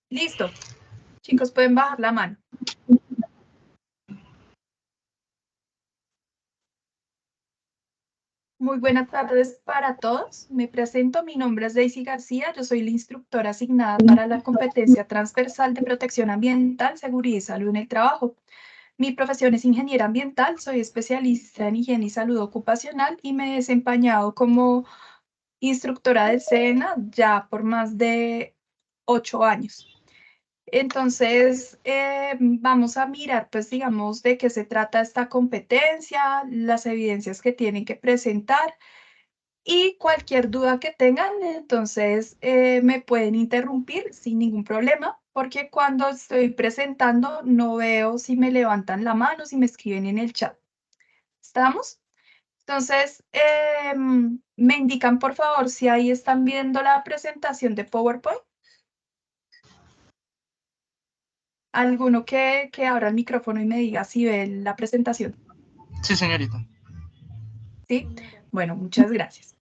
Listo. Chicos, pueden bajar la mano. Muy buenas tardes para todos. Me presento, mi nombre es Daisy García, yo soy la instructora asignada para la competencia transversal de protección ambiental, seguridad y salud en el trabajo. Mi profesión es ingeniera ambiental, soy especialista en higiene y salud ocupacional y me he desempeñado como instructora del SENA ya por más de 8 años. Entonces, vamos a mirar, pues, digamos, de qué se trata esta competencia, las evidencias que tienen que presentar y cualquier duda que tengan, entonces me pueden interrumpir sin ningún problema, porque cuando estoy presentando no veo si me levantan la mano, si me escriben en el chat. ¿Estamos? Entonces, me indican, por favor, si ahí están viendo la presentación de PowerPoint. Alguno que abra el micrófono y me diga si ve la presentación. Sí, señorita. ¿Sí? Bueno, muchas gracias.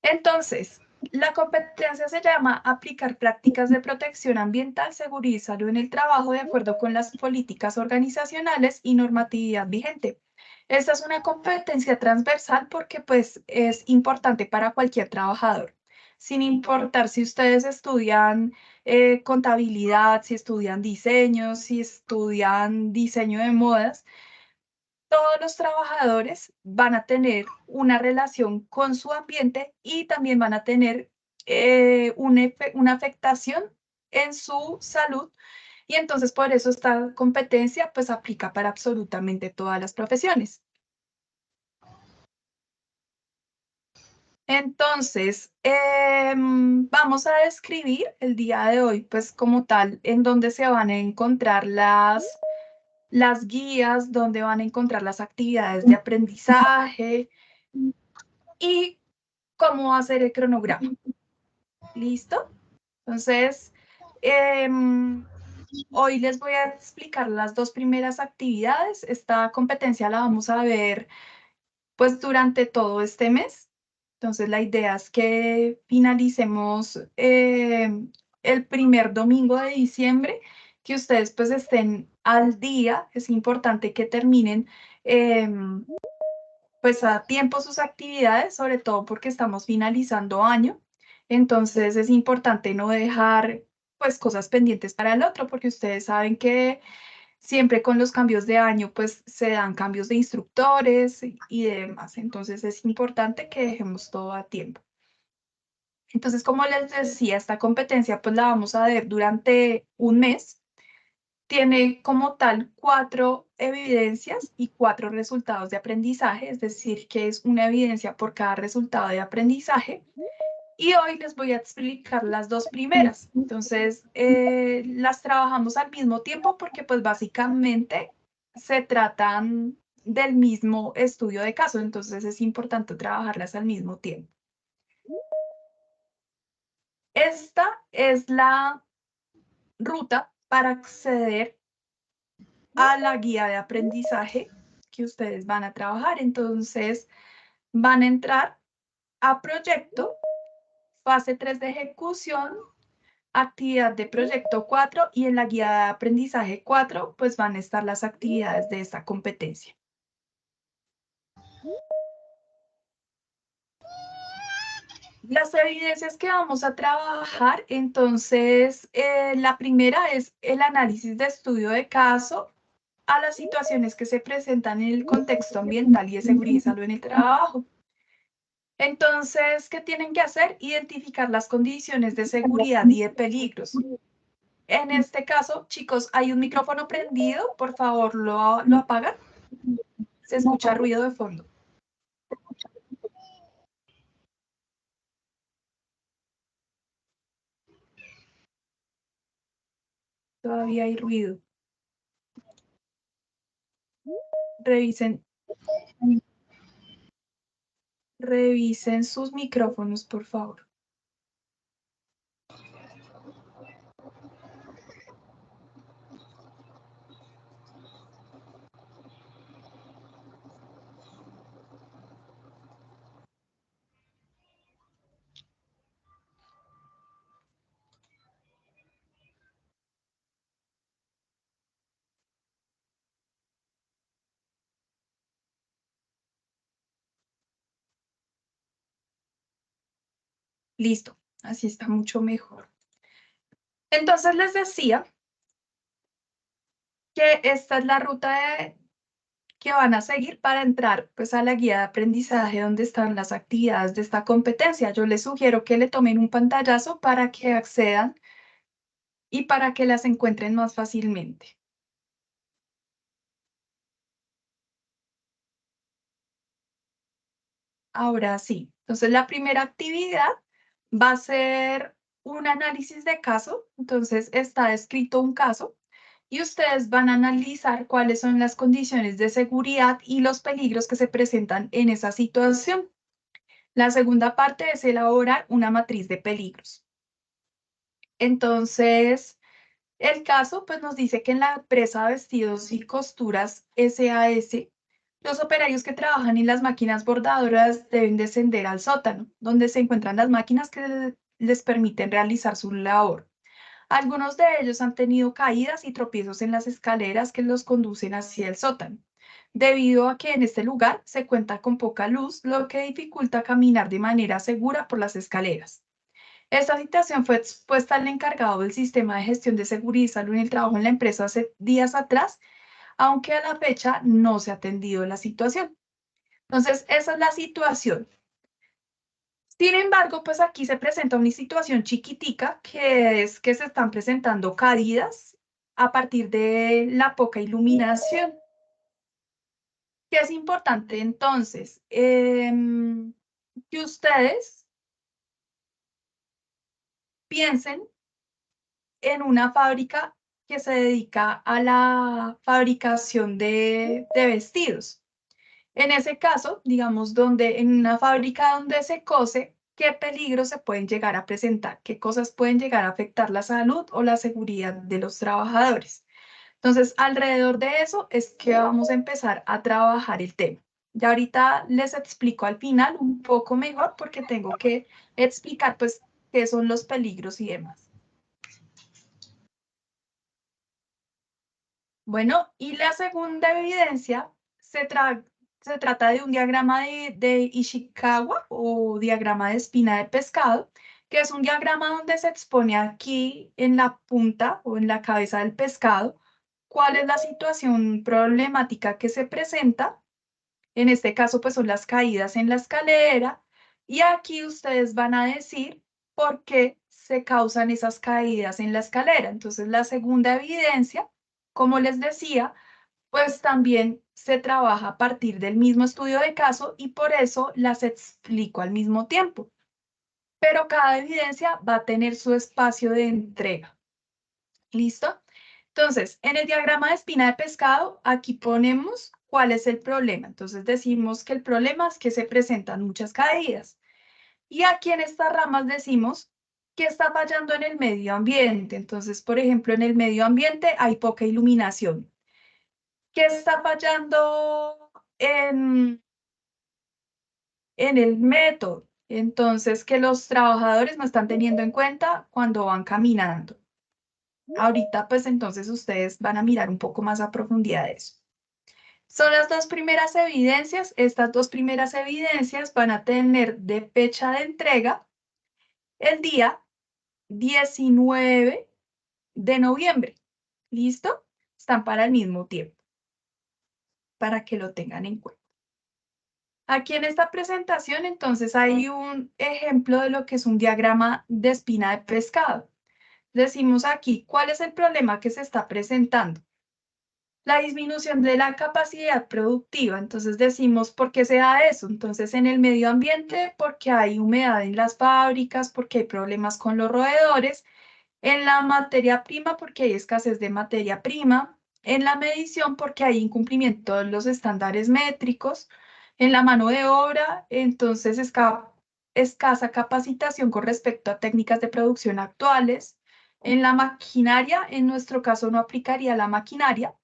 Entonces, la competencia se llama aplicar prácticas de protección ambiental, seguridad y salud en el trabajo de acuerdo con las políticas organizacionales y normatividad vigente. Esta es una competencia transversal porque pues es importante para cualquier trabajador, sin importar si ustedes estudian contabilidad, si estudian diseño, si estudian diseño de modas. Todos los trabajadores van a tener una relación con su ambiente y también van a tener una afectación en su salud. Y entonces por eso esta competencia pues aplica para absolutamente todas las profesiones. Entonces, vamos a describir el día de hoy, pues como tal, en donde se van a encontrar las guías, donde van a encontrar las actividades de aprendizaje y cómo hacer el cronograma. ¿Listo? Entonces, hoy les voy a explicar las dos primeras actividades. Esta competencia la vamos a ver pues durante todo este mes. Entonces, la idea es que finalicemos el primer domingo de diciembre, que ustedes pues estén al día. Es importante que terminen pues a tiempo sus actividades, sobre todo porque estamos finalizando año. Entonces es importante no dejar pues cosas pendientes para el otro, porque ustedes saben que siempre con los cambios de año pues se dan cambios de instructores y demás. Entonces es importante que dejemos todo a tiempo. Entonces, como les decía, esta competencia pues la vamos a ver durante un mes. Tiene como tal 4 evidencias y 4 resultados de aprendizaje, es decir, que es una evidencia por cada resultado de aprendizaje. Y hoy les voy a explicar las dos primeras. Entonces, las trabajamos al mismo tiempo porque pues básicamente se tratan del mismo estudio de caso, entonces es importante trabajarlas al mismo tiempo. Esta es la ruta para acceder a la guía de aprendizaje que ustedes van a trabajar. Entonces, van a entrar a proyecto, fase 3 de ejecución, actividad de proyecto 4 y en la guía de aprendizaje 4, pues van a estar las actividades de esta competencia. Las evidencias que vamos a trabajar, entonces, la primera es el análisis de estudio de caso a las situaciones que se presentan en el contexto ambiental y de seguridad y salud en el trabajo. Entonces, ¿qué tienen que hacer? Identificar las condiciones de seguridad y de peligros. En este caso, chicos, hay un micrófono prendido, por favor, lo apagan. Se escucha ruido de fondo. Todavía hay ruido. Revisen sus micrófonos, por favor. Listo, así está mucho mejor. Entonces les decía que esta es la ruta que van a seguir para entrar pues a la guía de aprendizaje donde están las actividades de esta competencia. Yo les sugiero que le tomen un pantallazo para que accedan y para que las encuentren más fácilmente. Ahora sí, entonces la primera actividad va a ser un análisis de caso. Entonces está descrito un caso y ustedes van a analizar cuáles son las condiciones de seguridad y los peligros que se presentan en esa situación. La segunda parte es elaborar una matriz de peligros. Entonces, el caso pues nos dice que en la empresa Vestidos y Costuras SAS, los operarios que trabajan en las máquinas bordadoras deben descender al sótano, donde se encuentran las máquinas que les permiten realizar su labor. Algunos de ellos han tenido caídas y tropiezos en las escaleras que los conducen hacia el sótano, debido a que en este lugar se cuenta con poca luz, lo que dificulta caminar de manera segura por las escaleras. Esta situación fue expuesta al encargado del sistema de gestión de seguridad y salud en el trabajo en la empresa hace días atrás, aunque a la fecha no se ha atendido la situación. Entonces, esa es la situación. Sin embargo, pues aquí se presenta una situación chiquitica, que es que se están presentando caídas a partir de la poca iluminación. ¿Qué es importante entonces? Que ustedes piensen en una fábrica que se dedica a la fabricación de vestidos. En ese caso, digamos, donde en una fábrica donde se cose, ¿qué peligros se pueden llegar a presentar? ¿Qué cosas pueden llegar a afectar la salud o la seguridad de los trabajadores? Entonces, alrededor de eso es que vamos a empezar a trabajar el tema. Ya ahorita les explico al final un poco mejor porque tengo que explicar pues qué son los peligros y demás. Bueno, y la segunda evidencia se trata de un diagrama de Ishikawa o diagrama de espina de pescado, que es un diagrama donde se expone aquí en la punta o en la cabeza del pescado cuál es la situación problemática que se presenta. En este caso, pues son las caídas en la escalera. Y aquí ustedes van a decir por qué se causan esas caídas en la escalera. Entonces, la segunda evidencia, como les decía, pues también se trabaja a partir del mismo estudio de caso y por eso las explico al mismo tiempo. Pero cada evidencia va a tener su espacio de entrega. ¿Listo? Entonces, en el diagrama de espina de pescado, aquí ponemos cuál es el problema. Entonces, decimos que el problema es que se presentan muchas caídas. Y aquí en estas ramas decimos que está fallando en el medio ambiente. Entonces, por ejemplo, en el medio ambiente hay poca iluminación. ¿Qué está fallando en el método? Entonces, que los trabajadores no están teniendo en cuenta cuando van caminando. Ahorita, pues entonces ustedes van a mirar un poco más a profundidad de eso. Son las dos primeras evidencias. Estas dos primeras evidencias van a tener de fecha de entrega el día 19 de noviembre. ¿Listo? Están para el mismo tiempo, para que lo tengan en cuenta. Aquí en esta presentación, entonces, hay un ejemplo de lo que es un diagrama de espina de pescado. Decimos aquí, ¿cuál es el problema que se está presentando? La disminución de la capacidad productiva. Entonces decimos, ¿por qué se da eso? Entonces en el medio ambiente, porque hay humedad en las fábricas, porque hay problemas con los roedores. En la materia prima, porque hay escasez de materia prima. En la medición, porque hay incumplimiento de los estándares métricos. En la mano de obra, entonces escasa capacitación con respecto a técnicas de producción actuales. En la maquinaria, en nuestro caso no aplicaría la maquinaria,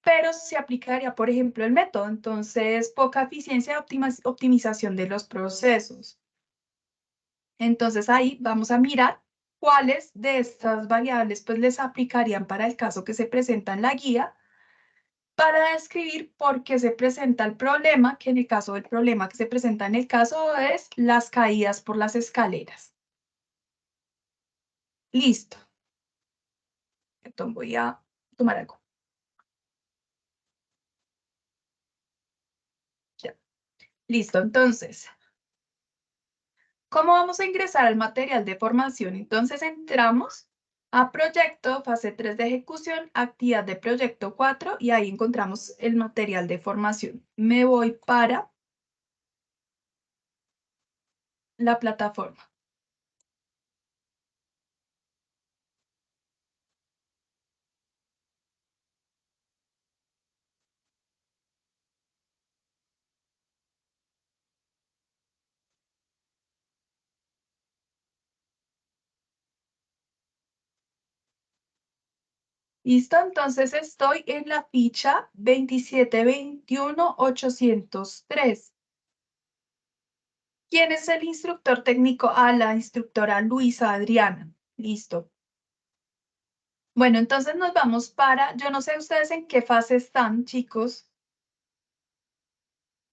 pero se aplicaría, por ejemplo, el método. Entonces, poca eficiencia y optimización de los procesos. Entonces, ahí vamos a mirar cuáles de estas variables pues les aplicarían para el caso que se presenta en la guía para describir por qué se presenta el problema, que en el caso del problema que se presenta en el caso es las caídas por las escaleras. Listo. Entonces voy a tomar algo. Ya. Listo, entonces, ¿cómo vamos a ingresar al material de formación? Entonces entramos a proyecto, fase 3 de ejecución, actividad de proyecto 4 y ahí encontramos el material de formación. Me voy para la plataforma. Listo, entonces estoy en la ficha 2721-803. ¿Quién es el instructor técnico? La instructora Luisa Adriana. Listo. Bueno, entonces nos vamos para, yo no sé ustedes en qué fase están, chicos.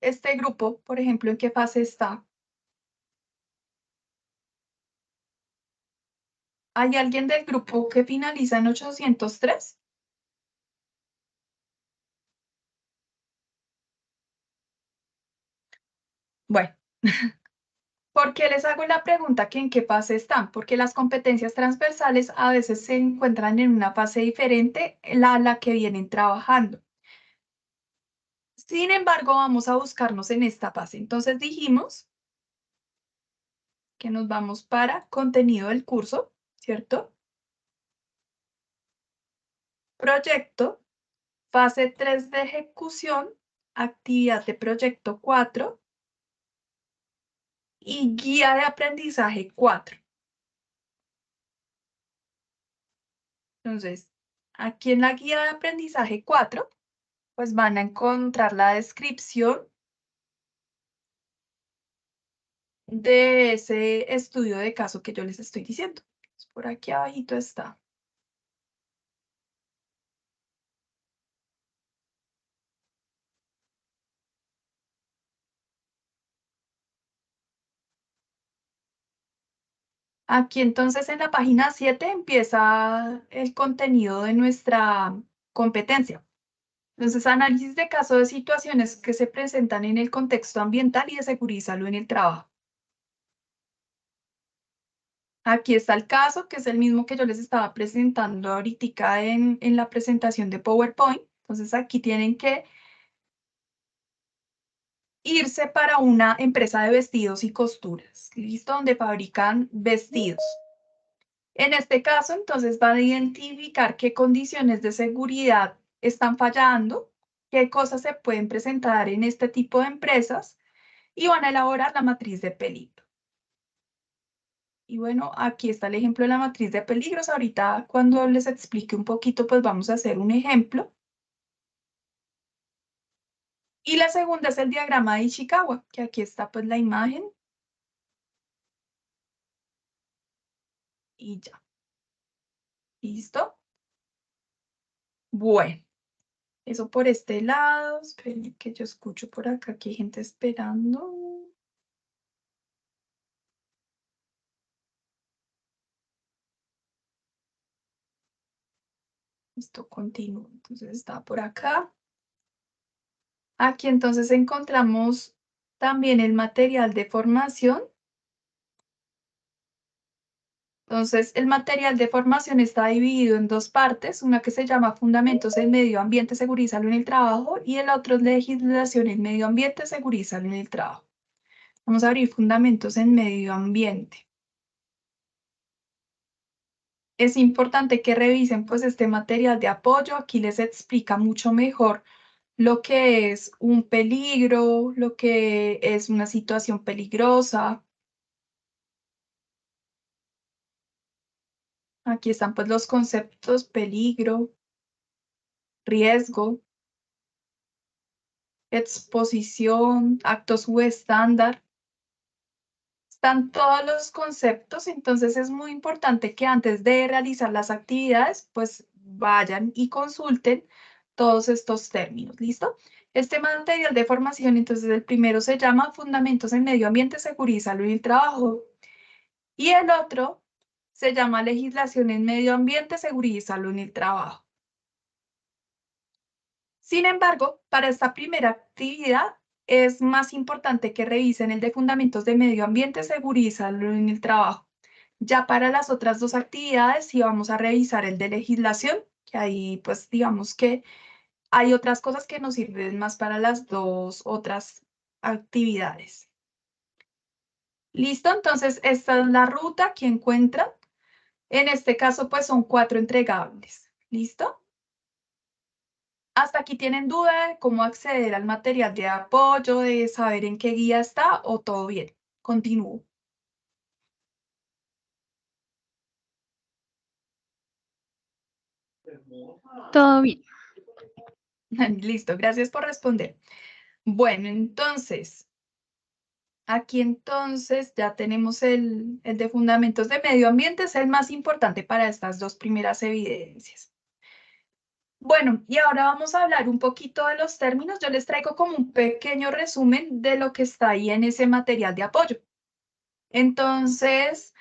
Este grupo, por ejemplo, ¿en qué fase está? ¿Hay alguien del grupo que finaliza en 803? Bueno, ¿por qué les hago la pregunta que en qué fase están? Porque las competencias transversales a veces se encuentran en una fase diferente a la que vienen trabajando. Sin embargo, vamos a buscarnos en esta fase. Entonces dijimos que nos vamos para contenido del curso, ¿cierto? Proyecto, fase 3 de ejecución, actividad de proyecto 4 y guía de aprendizaje 4. Entonces, aquí en la guía de aprendizaje 4, pues van a encontrar la descripción de ese estudio de caso que yo les estoy diciendo. Por aquí abajito está. Aquí entonces en la página 7 empieza el contenido de nuestra competencia. Entonces, análisis de caso de situaciones que se presentan en el contexto ambiental y de seguridad y salud en el trabajo. Aquí está el caso, que es el mismo que yo les estaba presentando ahorita en la presentación de PowerPoint. Entonces, aquí tienen que irse para una empresa de vestidos y costuras, ¿listo? Donde fabrican vestidos. En este caso, entonces, van a identificar qué condiciones de seguridad están fallando, qué cosas se pueden presentar en este tipo de empresas y van a elaborar la matriz de peligro. Y bueno, aquí está el ejemplo de la matriz de peligros. Ahorita cuando les explique un poquito, pues vamos a hacer un ejemplo. Y la segunda es el diagrama de Ishikawa, que aquí está pues la imagen y ya. ¿Listo? Bueno, eso por este lado. Esperen que yo escucho por acá que hay gente esperando. Listo, continúo. Entonces está por acá. Aquí entonces encontramos también el material de formación. Entonces, el material de formación está dividido en dos partes, una que se llama Fundamentos en Medio Ambiente, Seguridad y Salud en el Trabajo y el otro es Legislación en Medio Ambiente, Seguridad y Salud en el Trabajo. Vamos a abrir Fundamentos en Medio Ambiente. Es importante que revisen pues este material de apoyo, aquí les explica mucho mejor lo que es un peligro, lo que es una situación peligrosa. Aquí están pues los conceptos peligro, riesgo, exposición, actos subestándar. Están todos los conceptos, entonces es muy importante que antes de realizar las actividades, pues vayan y consulten todos estos términos, ¿listo? Este material de formación, entonces el primero se llama Fundamentos en Medio Ambiente, Seguridad y Salud en el Trabajo. Y el otro se llama Legislación en Medio Ambiente, Seguridad y Salud en el Trabajo. Sin embargo, para esta primera actividad es más importante que revisen el de Fundamentos de Medio Ambiente, Seguridad y Salud en el Trabajo. Ya para las otras dos actividades sí vamos a revisar el de legislación, que ahí pues digamos que hay otras cosas que nos sirven más para las dos otras actividades. ¿Listo? Entonces, esta es la ruta que encuentran. En este caso, pues son 4 entregables. ¿Listo? ¿Hasta aquí tienen duda de cómo acceder al material de apoyo, de saber en qué guía está o todo bien? Continúo. Todo bien. Listo, gracias por responder. Bueno, entonces, aquí entonces ya tenemos el de fundamentos de medio ambiente, es el más importante para estas dos primeras evidencias. Bueno, y ahora vamos a hablar un poquito de los términos. Yo les traigo como un pequeño resumen de lo que está ahí en ese material de apoyo. Entonces,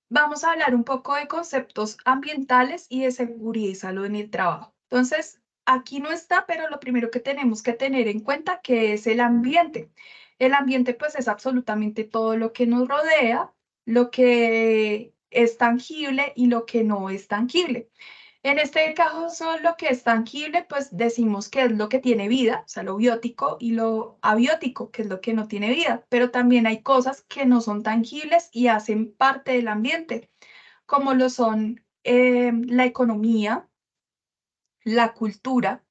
vamos a hablar un poco de conceptos ambientales y de seguridad y salud en el trabajo. Entonces, aquí no está, pero lo primero que tenemos que tener en cuenta que es el ambiente. El ambiente, pues, es absolutamente todo lo que nos rodea, lo que es tangible y lo que no es tangible. En este caso, lo que es tangible, pues decimos que es lo que tiene vida, o sea, lo biótico, y lo abiótico, que es lo que no tiene vida. Pero también hay cosas que no son tangibles y hacen parte del ambiente, como lo son la economía, la cultura,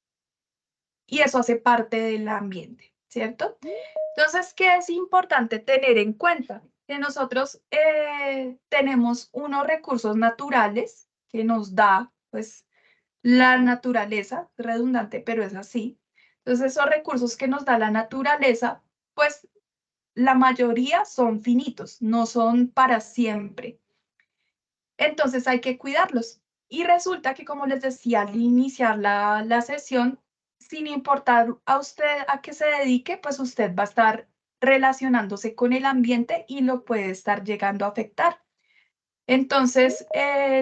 y eso hace parte del ambiente, ¿cierto? Entonces, ¿qué es importante tener en cuenta? Que nosotros tenemos unos recursos naturales que nos da, pues, la naturaleza, redundante, pero es así. Entonces, esos recursos que nos da la naturaleza, pues la mayoría son finitos, no son para siempre. Entonces hay que cuidarlos. Y resulta que, como les decía al iniciar la sesión, sin importar a usted a qué se dedique, pues usted va a estar relacionándose con el ambiente y lo puede estar llegando a afectar. Entonces,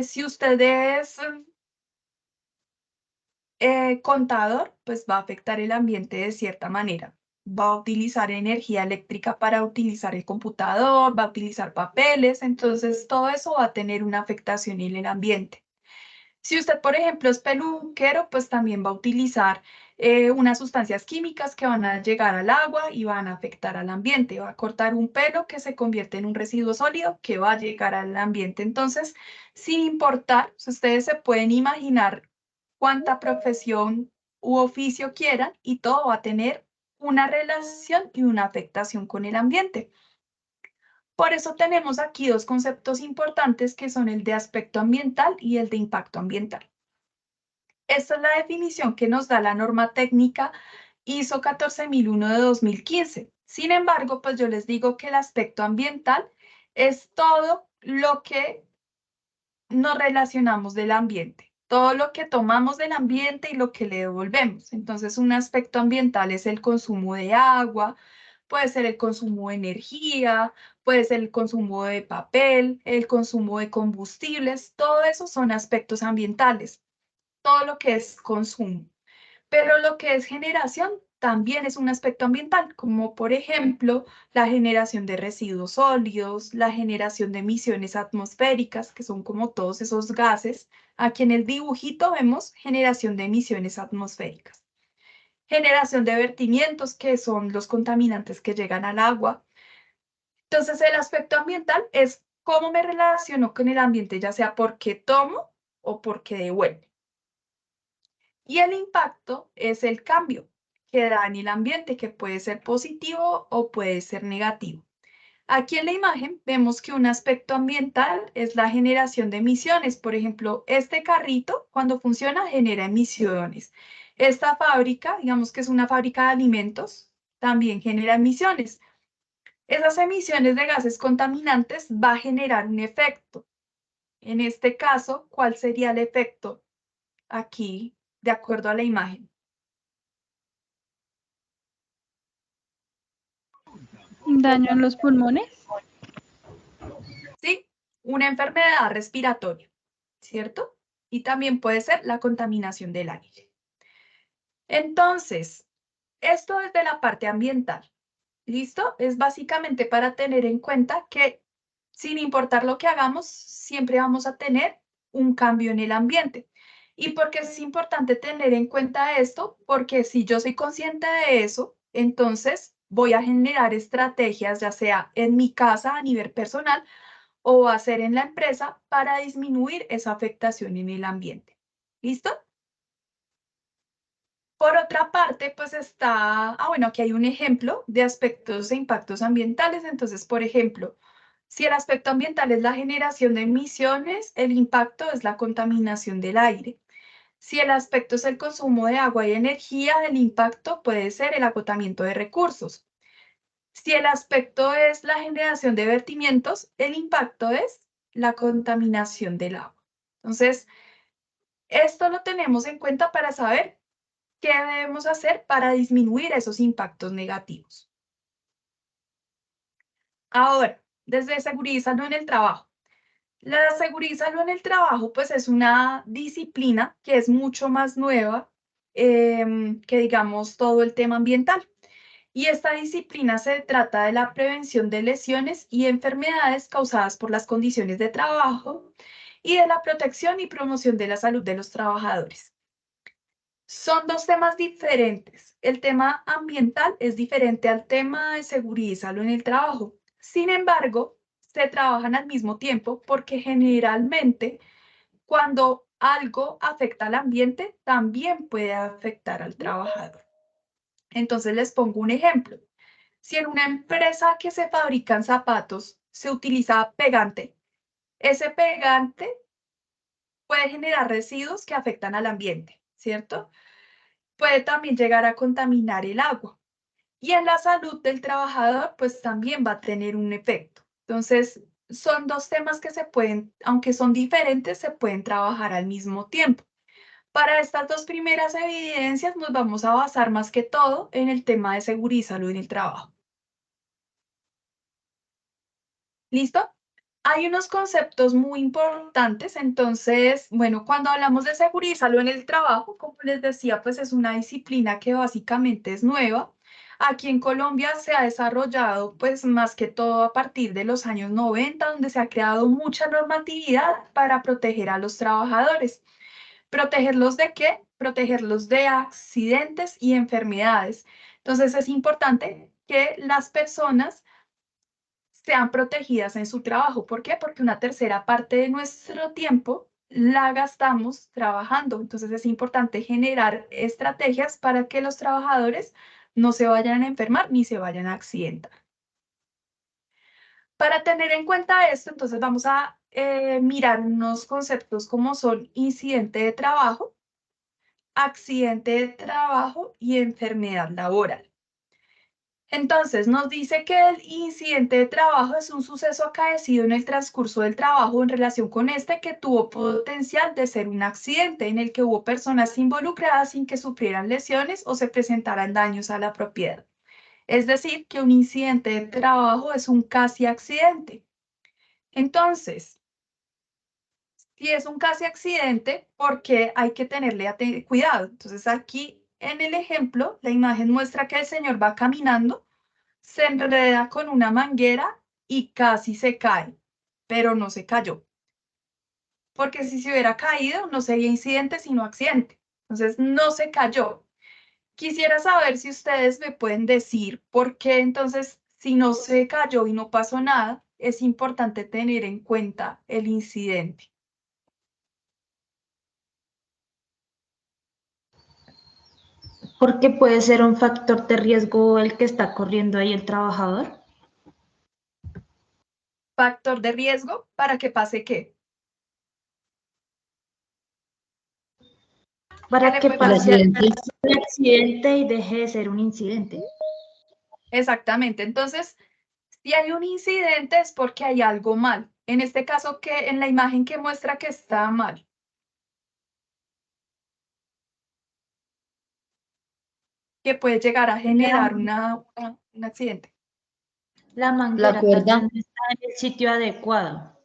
si usted es contador, pues va a afectar el ambiente de cierta manera. Va a utilizar energía eléctrica para utilizar el computador, va a utilizar papeles, entonces todo eso va a tener una afectación en el ambiente. Si usted, por ejemplo, es peluquero, pues también va a utilizar unas sustancias químicas que van a llegar al agua y van a afectar al ambiente. Va a cortar un pelo que se convierte en un residuo sólido que va a llegar al ambiente. Entonces, sin importar, si ustedes se pueden imaginar cuánta profesión u oficio quieran y todo va a tener una relación y una afectación con el ambiente. Por eso tenemos aquí dos conceptos importantes que son el de aspecto ambiental y el de impacto ambiental. Esta es la definición que nos da la norma técnica ISO 14001 de 2015. Sin embargo, pues yo les digo que el aspecto ambiental es todo lo que nos relacionamos del ambiente, todo lo que tomamos del ambiente y lo que le devolvemos. Entonces, un aspecto ambiental es el consumo de agua, puede ser el consumo de energía, puede ser el consumo de papel, el consumo de combustibles, todo eso son aspectos ambientales, todo lo que es consumo. Pero lo que es generación también es un aspecto ambiental, como por ejemplo la generación de residuos sólidos, la generación de emisiones atmosféricas, que son como todos esos gases. Aquí en el dibujito vemos generación de emisiones atmosféricas. Generación de vertimientos, que son los contaminantes que llegan al agua. Entonces, el aspecto ambiental es cómo me relaciono con el ambiente, ya sea porque tomo o porque devuelvo. Y el impacto es el cambio que da en el ambiente, que puede ser positivo o puede ser negativo. Aquí en la imagen vemos que un aspecto ambiental es la generación de emisiones. Por ejemplo, este carrito, cuando funciona, genera emisiones. Esta fábrica, digamos que es una fábrica de alimentos, también genera emisiones. Esas emisiones de gases contaminantes va a generar un efecto. En este caso, ¿cuál sería el efecto? Aquí, de acuerdo a la imagen. ¿Daño en los pulmones? Sí, una enfermedad respiratoria, ¿cierto? Y también puede ser la contaminación del aire. Entonces, esto es de la parte ambiental. ¿Listo? Es básicamente para tener en cuenta que sin importar lo que hagamos, siempre vamos a tener un cambio en el ambiente. ¿Y por qué es importante tener en cuenta esto? Porque si yo soy consciente de eso, entonces voy a generar estrategias, ya sea en mi casa a nivel personal o hacer en la empresa para disminuir esa afectación en el ambiente. ¿Listo? Por otra parte, pues está, bueno, aquí hay un ejemplo de aspectos e impactos ambientales. Entonces, por ejemplo, si el aspecto ambiental es la generación de emisiones, el impacto es la contaminación del aire. Si el aspecto es el consumo de agua y energía, el impacto puede ser el agotamiento de recursos. Si el aspecto es la generación de vertimientos, el impacto es la contaminación del agua. Entonces, esto lo tenemos en cuenta para saber qué debemos hacer para disminuir esos impactos negativos. Ahora, desde seguridad y salud en el trabajo. La seguridad y salud en el trabajo, pues es una disciplina que es mucho más nueva que, digamos, todo el tema ambiental. Y esta disciplina se trata de la prevención de lesiones y enfermedades causadas por las condiciones de trabajo y de la protección y promoción de la salud de los trabajadores. Son dos temas diferentes. El tema ambiental es diferente al tema de seguridad y salud en el trabajo. Sin embargo, se trabajan al mismo tiempo porque generalmente cuando algo afecta al ambiente, también puede afectar al trabajador. Entonces les pongo un ejemplo. Si en una empresa que se fabrican zapatos se utiliza pegante, ese pegante puede generar residuos que afectan al ambiente, ¿cierto? Puede también llegar a contaminar el agua. Y en la salud del trabajador, pues también va a tener un efecto. Entonces, son dos temas que se pueden, aunque son diferentes, se pueden trabajar al mismo tiempo. Para estas dos primeras evidencias nos vamos a basar más que todo en el tema de seguridad y salud en el trabajo. ¿Listo? Hay unos conceptos muy importantes. Entonces, bueno, cuando hablamos de seguridad y salud en el trabajo, como les decía, pues es una disciplina que básicamente es nueva. Aquí en Colombia se ha desarrollado, pues más que todo a partir de los años 90, donde se ha creado mucha normatividad para proteger a los trabajadores. ¿Protegerlos de qué? Protegerlos de accidentes y enfermedades. Entonces, es importante que las personas sean protegidas en su trabajo. ¿Por qué? Porque una tercera parte de nuestro tiempo la gastamos trabajando. Entonces es importante generar estrategias para que los trabajadores no se vayan a enfermar ni se vayan a accidentar. Para tener en cuenta esto, entonces vamos a mirar unos conceptos como son incidente de trabajo, accidente de trabajo y enfermedad laboral. Entonces, nos dice que el incidente de trabajo es un suceso acaecido en el transcurso del trabajo en relación con este que tuvo potencial de ser un accidente en el que hubo personas involucradas sin que sufrieran lesiones o se presentaran daños a la propiedad. Es decir, que un incidente de trabajo es un casi accidente. Entonces, si es un casi accidente, ¿por qué hay que tenerle cuidado? Entonces, aquí en el ejemplo, la imagen muestra que el señor va caminando, se enreda con una manguera y casi se cae, pero no se cayó. Porque si se hubiera caído, no sería incidente, sino accidente. Entonces, no se cayó. Quisiera saber si ustedes me pueden decir por qué entonces, si no se cayó y no pasó nada, es importante tener en cuenta el incidente. Porque puede ser un factor de riesgo el que está corriendo ahí el trabajador. Factor de riesgo para que pase qué. Para que Puede pase pasar? un accidente y deje de ser un incidente. Exactamente. Entonces, si hay un incidente es porque hay algo mal. En este caso, que en la imagen que muestra que está mal, que puede llegar a generar un accidente. La La manguera tal vez cuerda. no está en el sitio adecuado.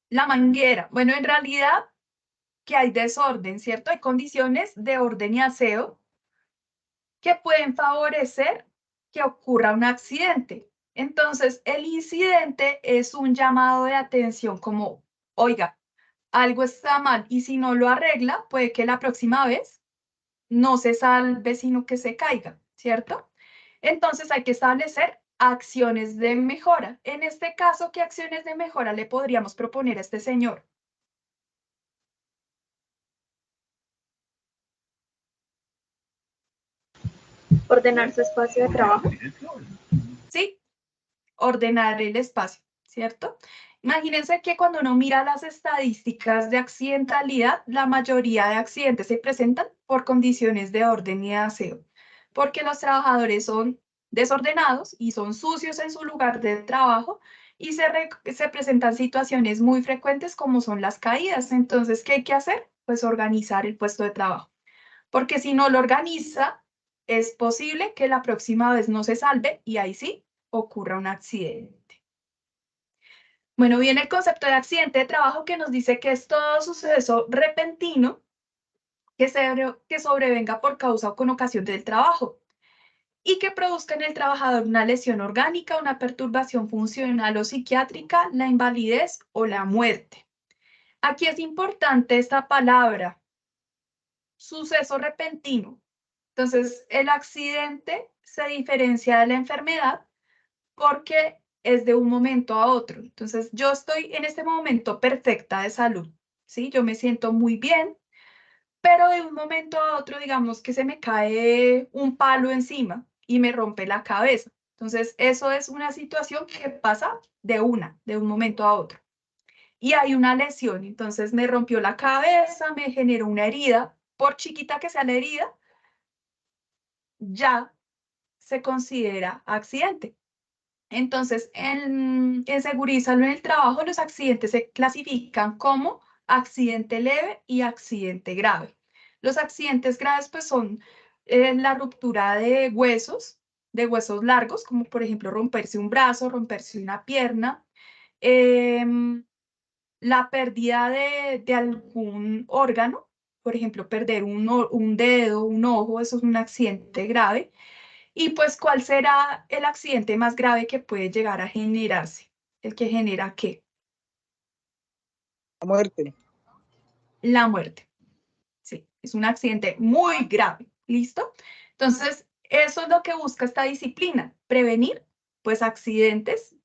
La manguera. Bueno, en realidad que hay desorden, ¿cierto? Hay condiciones de orden y aseo que pueden favorecer que ocurra un accidente. Entonces, el incidente es un llamado de atención como, oiga, algo está mal y si no lo arregla, puede que la próxima vez no se salve, sino que se caiga, ¿cierto? Entonces, hay que establecer acciones de mejora. En este caso, ¿qué acciones de mejora le podríamos proponer a este señor? Ordenar su espacio de trabajo. ¿Sí? Ordenar el espacio, ¿cierto? Imagínense que cuando uno mira las estadísticas de accidentalidad, la mayoría de accidentes se presentan por condiciones de orden y de aseo, porque los trabajadores son desordenados y son sucios en su lugar de trabajo y se presentan situaciones muy frecuentes como son las caídas. Entonces, ¿qué hay que hacer? Pues organizar el puesto de trabajo, porque si no lo organiza, es posible que la próxima vez no se salve y ahí sí ocurra un accidente. Bueno, viene el concepto de accidente de trabajo que nos dice que es todo suceso repentino que sobrevenga por causa o con ocasión del trabajo y que produzca en el trabajador una lesión orgánica, una perturbación funcional o psiquiátrica, la invalidez o la muerte. Aquí es importante esta palabra, suceso repentino. Entonces, el accidente se diferencia de la enfermedad porque es de un momento a otro. Entonces, yo estoy en este momento perfecta de salud, ¿sí? Yo me siento muy bien, pero de un momento a otro, digamos que se me cae un palo encima y me rompe la cabeza. Entonces, eso es una situación que pasa de un momento a otro. Y hay una lesión, entonces me rompió la cabeza, me generó una herida, por chiquita que sea la herida, ya se considera accidente. Entonces, en Segurízalo en el trabajo, los accidentes se clasifican como accidente leve y accidente grave. Los accidentes graves, pues, son la ruptura de huesos largos, como por ejemplo romperse un brazo, romperse una pierna, em, la pérdida de algún órgano, por ejemplo, perder un dedo, un ojo, eso es un accidente grave. Y pues, ¿cuál será el accidente más grave que puede llegar a generarse? ¿El que genera qué? La muerte. La muerte. Sí, es un accidente muy grave. ¿Listo? Entonces, eso es lo que busca esta disciplina, prevenir, pues, accidentes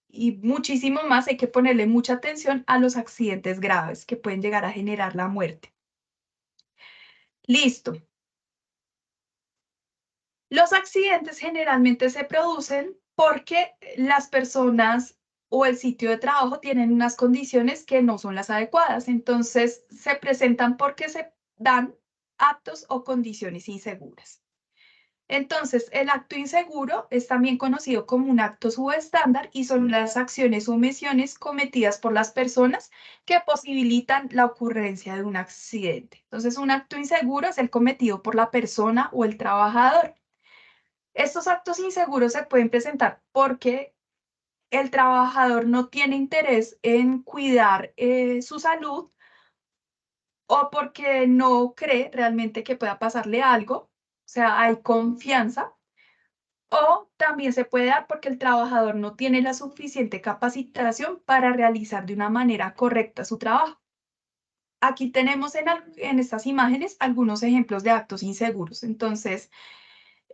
y muchísimo más. Hay que ponerle mucha atención a los accidentes graves que pueden llegar a generar la muerte. Listo. Los accidentes generalmente se producen porque las personas o el sitio de trabajo tienen unas condiciones que no son las adecuadas. Entonces, se presentan porque se dan actos o condiciones inseguras. Entonces, el acto inseguro es también conocido como un acto subestándar y son las acciones o omisiones cometidas por las personas que posibilitan la ocurrencia de un accidente. Entonces, un acto inseguro es el cometido por la persona o el trabajador. Estos actos inseguros se pueden presentar porque el trabajador no tiene interés en cuidar su salud o porque no cree realmente que pueda pasarle algo, o sea, hay confianza, o también se puede dar porque el trabajador no tiene la suficiente capacitación para realizar de una manera correcta su trabajo. Aquí tenemos en estas imágenes algunos ejemplos de actos inseguros. Entonces,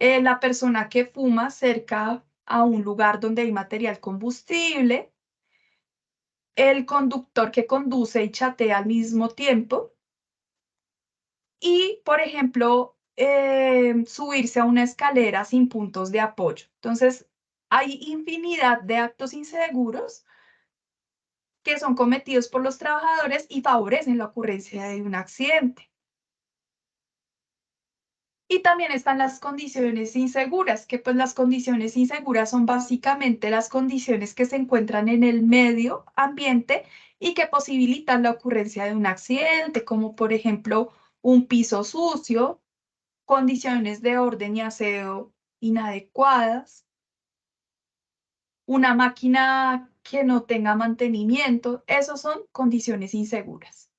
la persona que fuma cerca a un lugar donde hay material combustible, el conductor que conduce y chatea al mismo tiempo y, por ejemplo, subirse a una escalera sin puntos de apoyo. Entonces, hay infinidad de actos inseguros que son cometidos por los trabajadores y favorecen la ocurrencia de un accidente. Y también están las condiciones inseguras, que pues las condiciones inseguras son básicamente las condiciones que se encuentran en el medio ambiente y que posibilitan la ocurrencia de un accidente, como por ejemplo un piso sucio, condiciones de orden y aseo inadecuadas, una máquina que no tenga mantenimiento, esos son condiciones inseguras.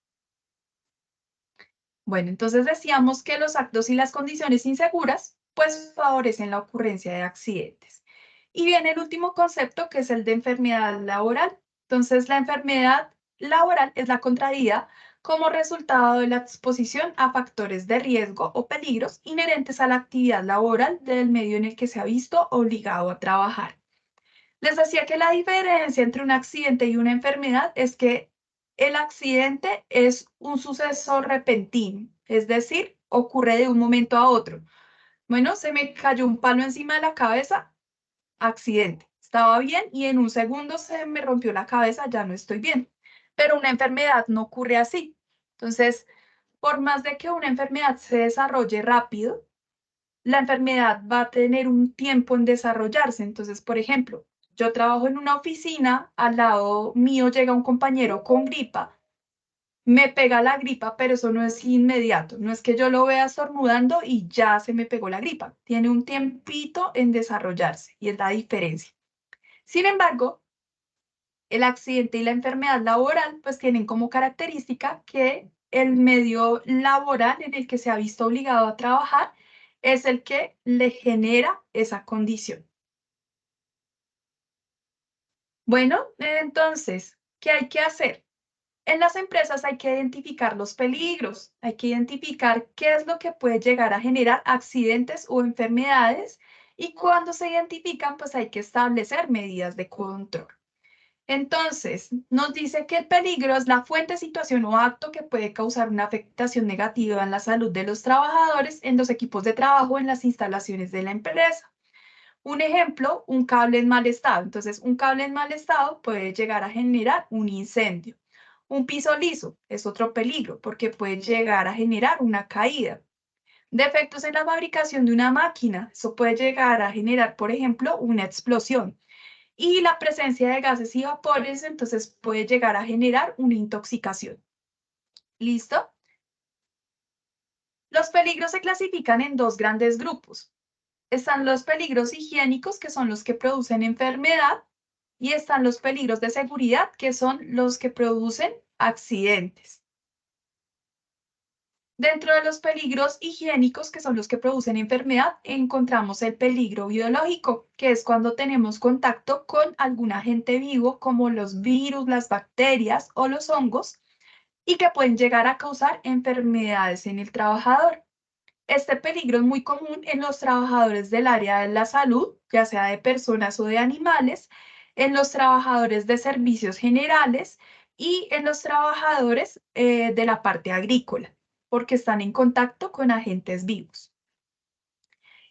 Bueno, entonces decíamos que los actos y las condiciones inseguras pues favorecen la ocurrencia de accidentes. Y viene el último concepto, que es el de enfermedad laboral. Entonces, la enfermedad laboral es la contraída como resultado de la exposición a factores de riesgo o peligros inherentes a la actividad laboral del medio en el que se ha visto obligado a trabajar. Les decía que la diferencia entre un accidente y una enfermedad es que el accidente es un suceso repentino, es decir, ocurre de un momento a otro. Bueno, se me cayó un palo encima de la cabeza, accidente. Estaba bien y en un segundo se me rompió la cabeza, ya no estoy bien. Pero una enfermedad no ocurre así. Entonces, por más de que una enfermedad se desarrolle rápido, la enfermedad va a tener un tiempo en desarrollarse. Entonces, por ejemplo, yo trabajo en una oficina, al lado mío llega un compañero con gripa, me pega la gripa, pero eso no es inmediato. No es que yo lo vea estornudando y ya se me pegó la gripa. Tiene un tiempito en desarrollarse y es la diferencia. Sin embargo, el accidente y la enfermedad laboral pues tienen como característica que el medio laboral en el que se ha visto obligado a trabajar es el que le genera esa condición. Bueno, entonces, ¿qué hay que hacer? En las empresas hay que identificar los peligros, hay que identificar qué es lo que puede llegar a generar accidentes o enfermedades y cuando se identifican, pues hay que establecer medidas de control. Entonces, nos dice que el peligro es la fuente, situación o acto que puede causar una afectación negativa en la salud de los trabajadores, en los equipos de trabajo, en las instalaciones de la empresa. Un ejemplo, un cable en mal estado. Entonces, un cable en mal estado puede llegar a generar un incendio. Un piso liso es otro peligro porque puede llegar a generar una caída. Defectos en la fabricación de una máquina. Eso puede llegar a generar, por ejemplo, una explosión. Y la presencia de gases y vapores, entonces puede llegar a generar una intoxicación. ¿Listo? Los peligros se clasifican en dos grandes grupos. Están los peligros higiénicos, que son los que producen enfermedad, y están los peligros de seguridad, que son los que producen accidentes. Dentro de los peligros higiénicos, que son los que producen enfermedad, encontramos el peligro biológico, que es cuando tenemos contacto con algún agente vivo, como los virus, las bacterias o los hongos, y que pueden llegar a causar enfermedades en el trabajador. Este peligro es muy común en los trabajadores del área de la salud, ya sea de personas o de animales, en los trabajadores de servicios generales y en los trabajadores de la parte agrícola, porque están en contacto con agentes vivos.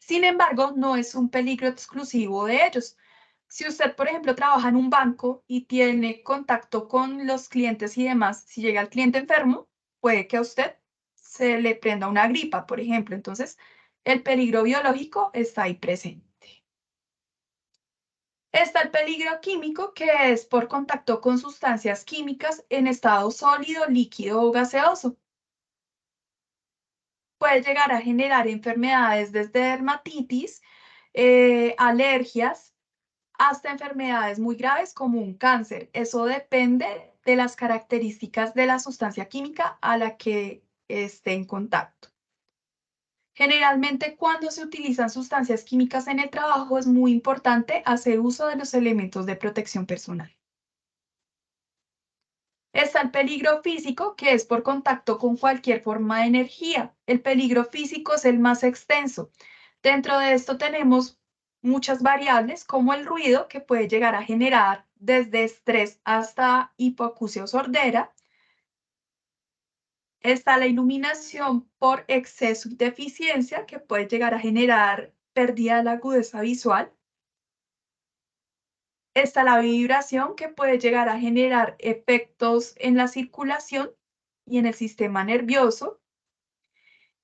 Sin embargo, no es un peligro exclusivo de ellos. Si usted, por ejemplo, trabaja en un banco y tiene contacto con los clientes y demás, si llega el cliente enfermo, puede que a usted se le prenda una gripa, por ejemplo. Entonces, el peligro biológico está ahí presente. Está el peligro químico, que es por contacto con sustancias químicas en estado sólido, líquido o gaseoso. Puede llegar a generar enfermedades desde dermatitis, alergias, hasta enfermedades muy graves como un cáncer. Eso depende de las características de la sustancia química a la que esté en contacto. Generalmente, cuando se utilizan sustancias químicas en el trabajo, es muy importante hacer uso de los elementos de protección personal. Está el peligro físico, que es por contacto con cualquier forma de energía. El peligro físico es el más extenso. Dentro de esto tenemos muchas variables, como el ruido, que puede llegar a generar desde estrés hasta hipoacusia o sordera. Está la iluminación por exceso y deficiencia, que puede llegar a generar pérdida de la agudeza visual. Está la vibración, que puede llegar a generar efectos en la circulación y en el sistema nervioso.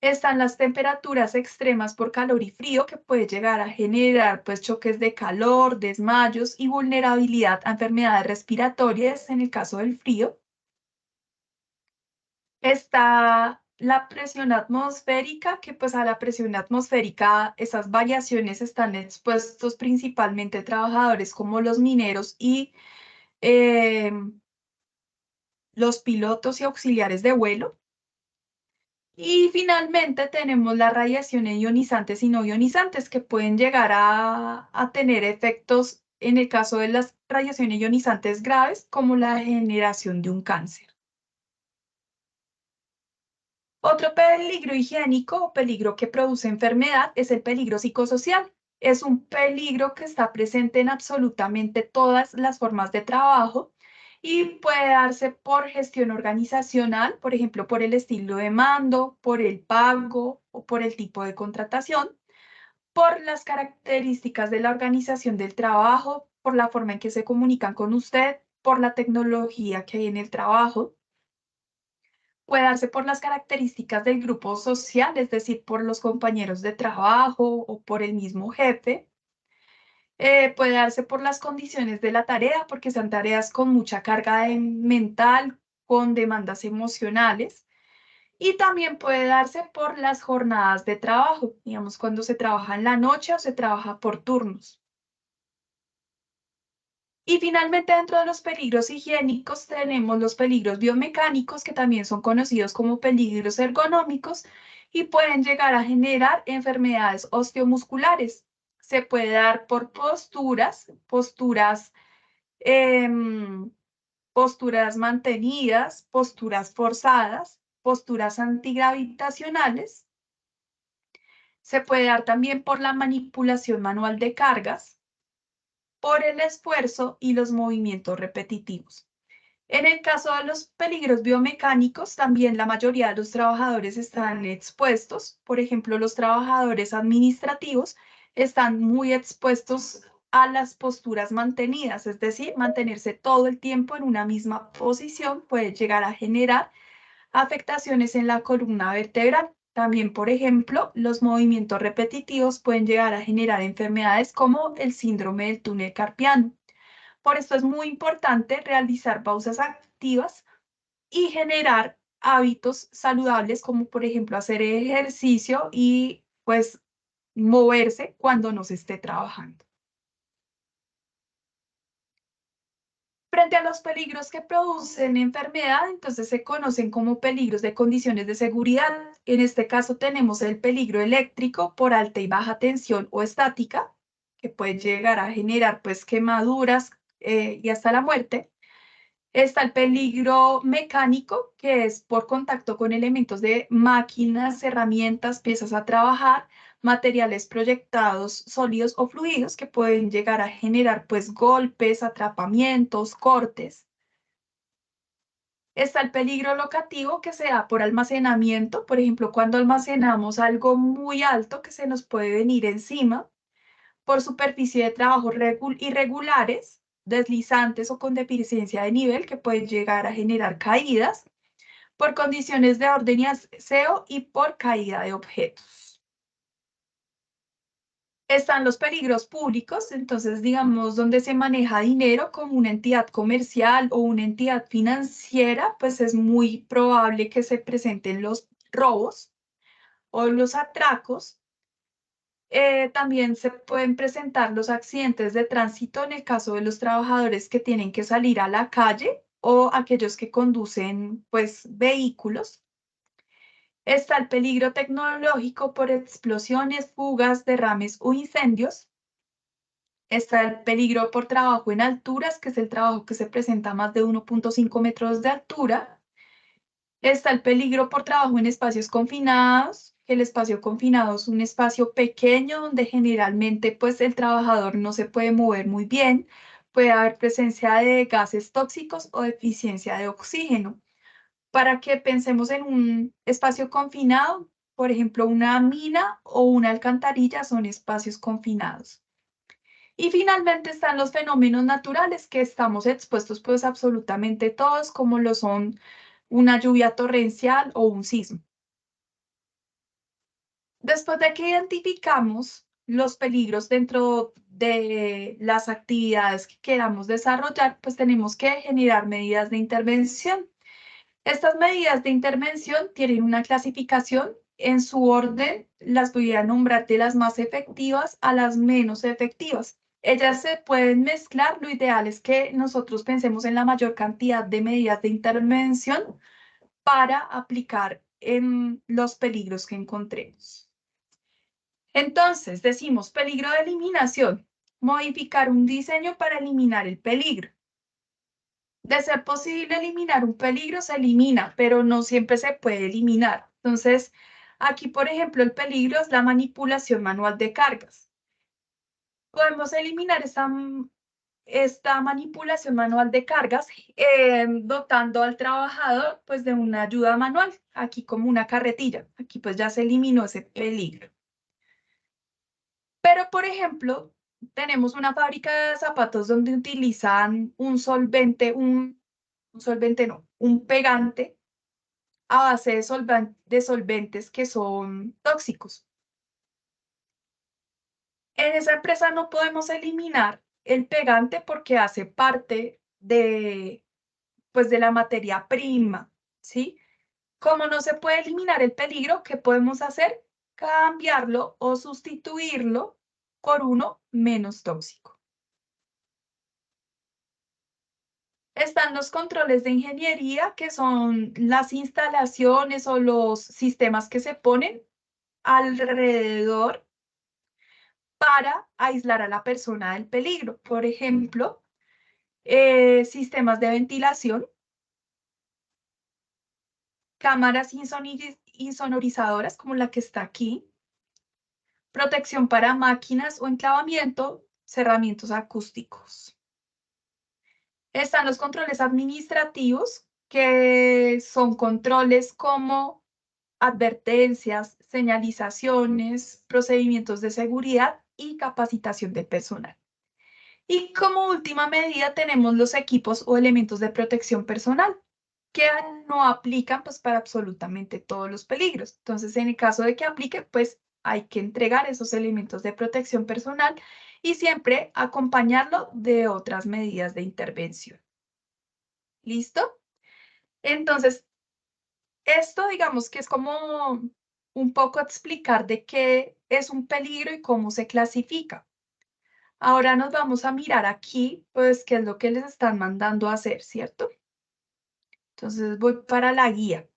Están las temperaturas extremas por calor y frío, que puede llegar a generar pues, choques de calor, desmayos y vulnerabilidad a enfermedades respiratorias en el caso del frío. Está la presión atmosférica, que pues a la presión atmosférica esas variaciones están expuestos principalmente trabajadores como los mineros y los pilotos y auxiliares de vuelo. Y finalmente tenemos las radiaciones ionizantes y no ionizantes que pueden llegar a tener efectos en el caso de las radiaciones ionizantes graves como la generación de un cáncer. Otro peligro higiénico o peligro que produce enfermedad es el peligro psicosocial. Es un peligro que está presente en absolutamente todas las formas de trabajo y puede darse por gestión organizacional, por ejemplo, por el estilo de mando, por el pago o por el tipo de contratación, por las características de la organización del trabajo, por la forma en que se comunican con usted, por la tecnología que hay en el trabajo. Puede darse por las características del grupo social, es decir, por los compañeros de trabajo o por el mismo jefe. Puede darse por las condiciones de la tarea, porque sean tareas con mucha carga mental, con demandas emocionales. Y también puede darse por las jornadas de trabajo, digamos, cuando se trabaja en la noche o se trabaja por turnos. Y finalmente, dentro de los peligros higiénicos tenemos los peligros biomecánicos, que también son conocidos como peligros ergonómicos y pueden llegar a generar enfermedades osteomusculares. Se puede dar por posturas mantenidas, posturas forzadas, posturas antigravitacionales. Se puede dar también por la manipulación manual de cargas, por el esfuerzo y los movimientos repetitivos. En el caso de los peligros biomecánicos, también la mayoría de los trabajadores están expuestos. Por ejemplo, los trabajadores administrativos están muy expuestos a las posturas mantenidas, es decir, mantenerse todo el tiempo en una misma posición puede llegar a generar afectaciones en la columna vertebral. También, por ejemplo, los movimientos repetitivos pueden llegar a generar enfermedades como el síndrome del túnel carpiano. Por esto es muy importante realizar pausas activas y generar hábitos saludables, como por ejemplo hacer ejercicio y pues moverse cuando no se esté trabajando. Frente a los peligros que producen enfermedad, entonces se conocen como peligros de condiciones de seguridad. En este caso tenemos el peligro eléctrico por alta y baja tensión o estática, que puede llegar a generar pues quemaduras y hasta la muerte. Está el peligro mecánico, que es por contacto con elementos de máquinas, herramientas, piezas a trabajar, materiales proyectados, sólidos o fluidos, que pueden llegar a generar pues golpes, atrapamientos, cortes. Está el peligro locativo, que se da por almacenamiento, por ejemplo, cuando almacenamos algo muy alto que se nos puede venir encima, por superficie de trabajo irregulares, deslizantes o con deficiencia de nivel que pueden llegar a generar caídas, por condiciones de orden y aseo y por caída de objetos. Están los peligros públicos, entonces digamos donde se maneja dinero como una entidad comercial o una entidad financiera, pues es muy probable que se presenten los robos o los atracos. También se pueden presentar los accidentes de tránsito en el caso de los trabajadores que tienen que salir a la calle o aquellos que conducen pues vehículos. Está el peligro tecnológico por explosiones, fugas, derrames o incendios. Está el peligro por trabajo en alturas, que es el trabajo que se presenta a más de 1.5 metros de altura. Está el peligro por trabajo en espacios confinados, que el espacio confinado es un espacio pequeño donde generalmente pues el trabajador no se puede mover muy bien, puede haber presencia de gases tóxicos o deficiencia de oxígeno. Para que pensemos en un espacio confinado, por ejemplo, una mina o una alcantarilla son espacios confinados. Y finalmente están los fenómenos naturales que estamos expuestos pues absolutamente todos, como lo son una lluvia torrencial o un sismo. Después de que identificamos los peligros dentro de las actividades que queramos desarrollar, pues tenemos que generar medidas de intervención. Estas medidas de intervención tienen una clasificación. En su orden, las voy a nombrar de las más efectivas a las menos efectivas. Ellas se pueden mezclar. Lo ideal es que nosotros pensemos en la mayor cantidad de medidas de intervención para aplicar en los peligros que encontremos. Entonces, decimos peligro de eliminación. Modificar un diseño para eliminar el peligro. De ser posible eliminar un peligro, se elimina, pero no siempre se puede eliminar. Entonces, aquí, por ejemplo, el peligro es la manipulación manual de cargas. Podemos eliminar esta manipulación manual de cargas dotando al trabajador pues, de una ayuda manual, aquí como una carretilla. Aquí pues ya se eliminó ese peligro. Pero, por ejemplo, tenemos una fábrica de zapatos donde utilizan un solvente, un solvente no, un pegante a base de solventes que son tóxicos. En esa empresa no podemos eliminar el pegante porque hace parte pues, de la materia prima, ¿sí? Como no se puede eliminar el peligro, ¿qué podemos hacer? Cambiarlo o sustituirlo por uno menos tóxico. Están los controles de ingeniería, que son las instalaciones o los sistemas que se ponen alrededor para aislar a la persona del peligro. Por ejemplo, sistemas de ventilación, cámaras insonorizadoras como la que está aquí, protección para máquinas o enclavamiento, cerramientos acústicos. Están los controles administrativos, que son controles como advertencias, señalizaciones, procedimientos de seguridad y capacitación de personal. Y como última medida tenemos los equipos o elementos de protección personal, que no aplican pues, para absolutamente todos los peligros. Entonces, en el caso de que aplique, pues hay que entregar esos elementos de protección personal y siempre acompañarlo de otras medidas de intervención. ¿Listo? Entonces, esto digamos que es como un poco explicar de qué es un peligro y cómo se clasifica. Ahora nos vamos a mirar aquí, pues, qué es lo que les están mandando a hacer, ¿cierto? Entonces voy para la guía.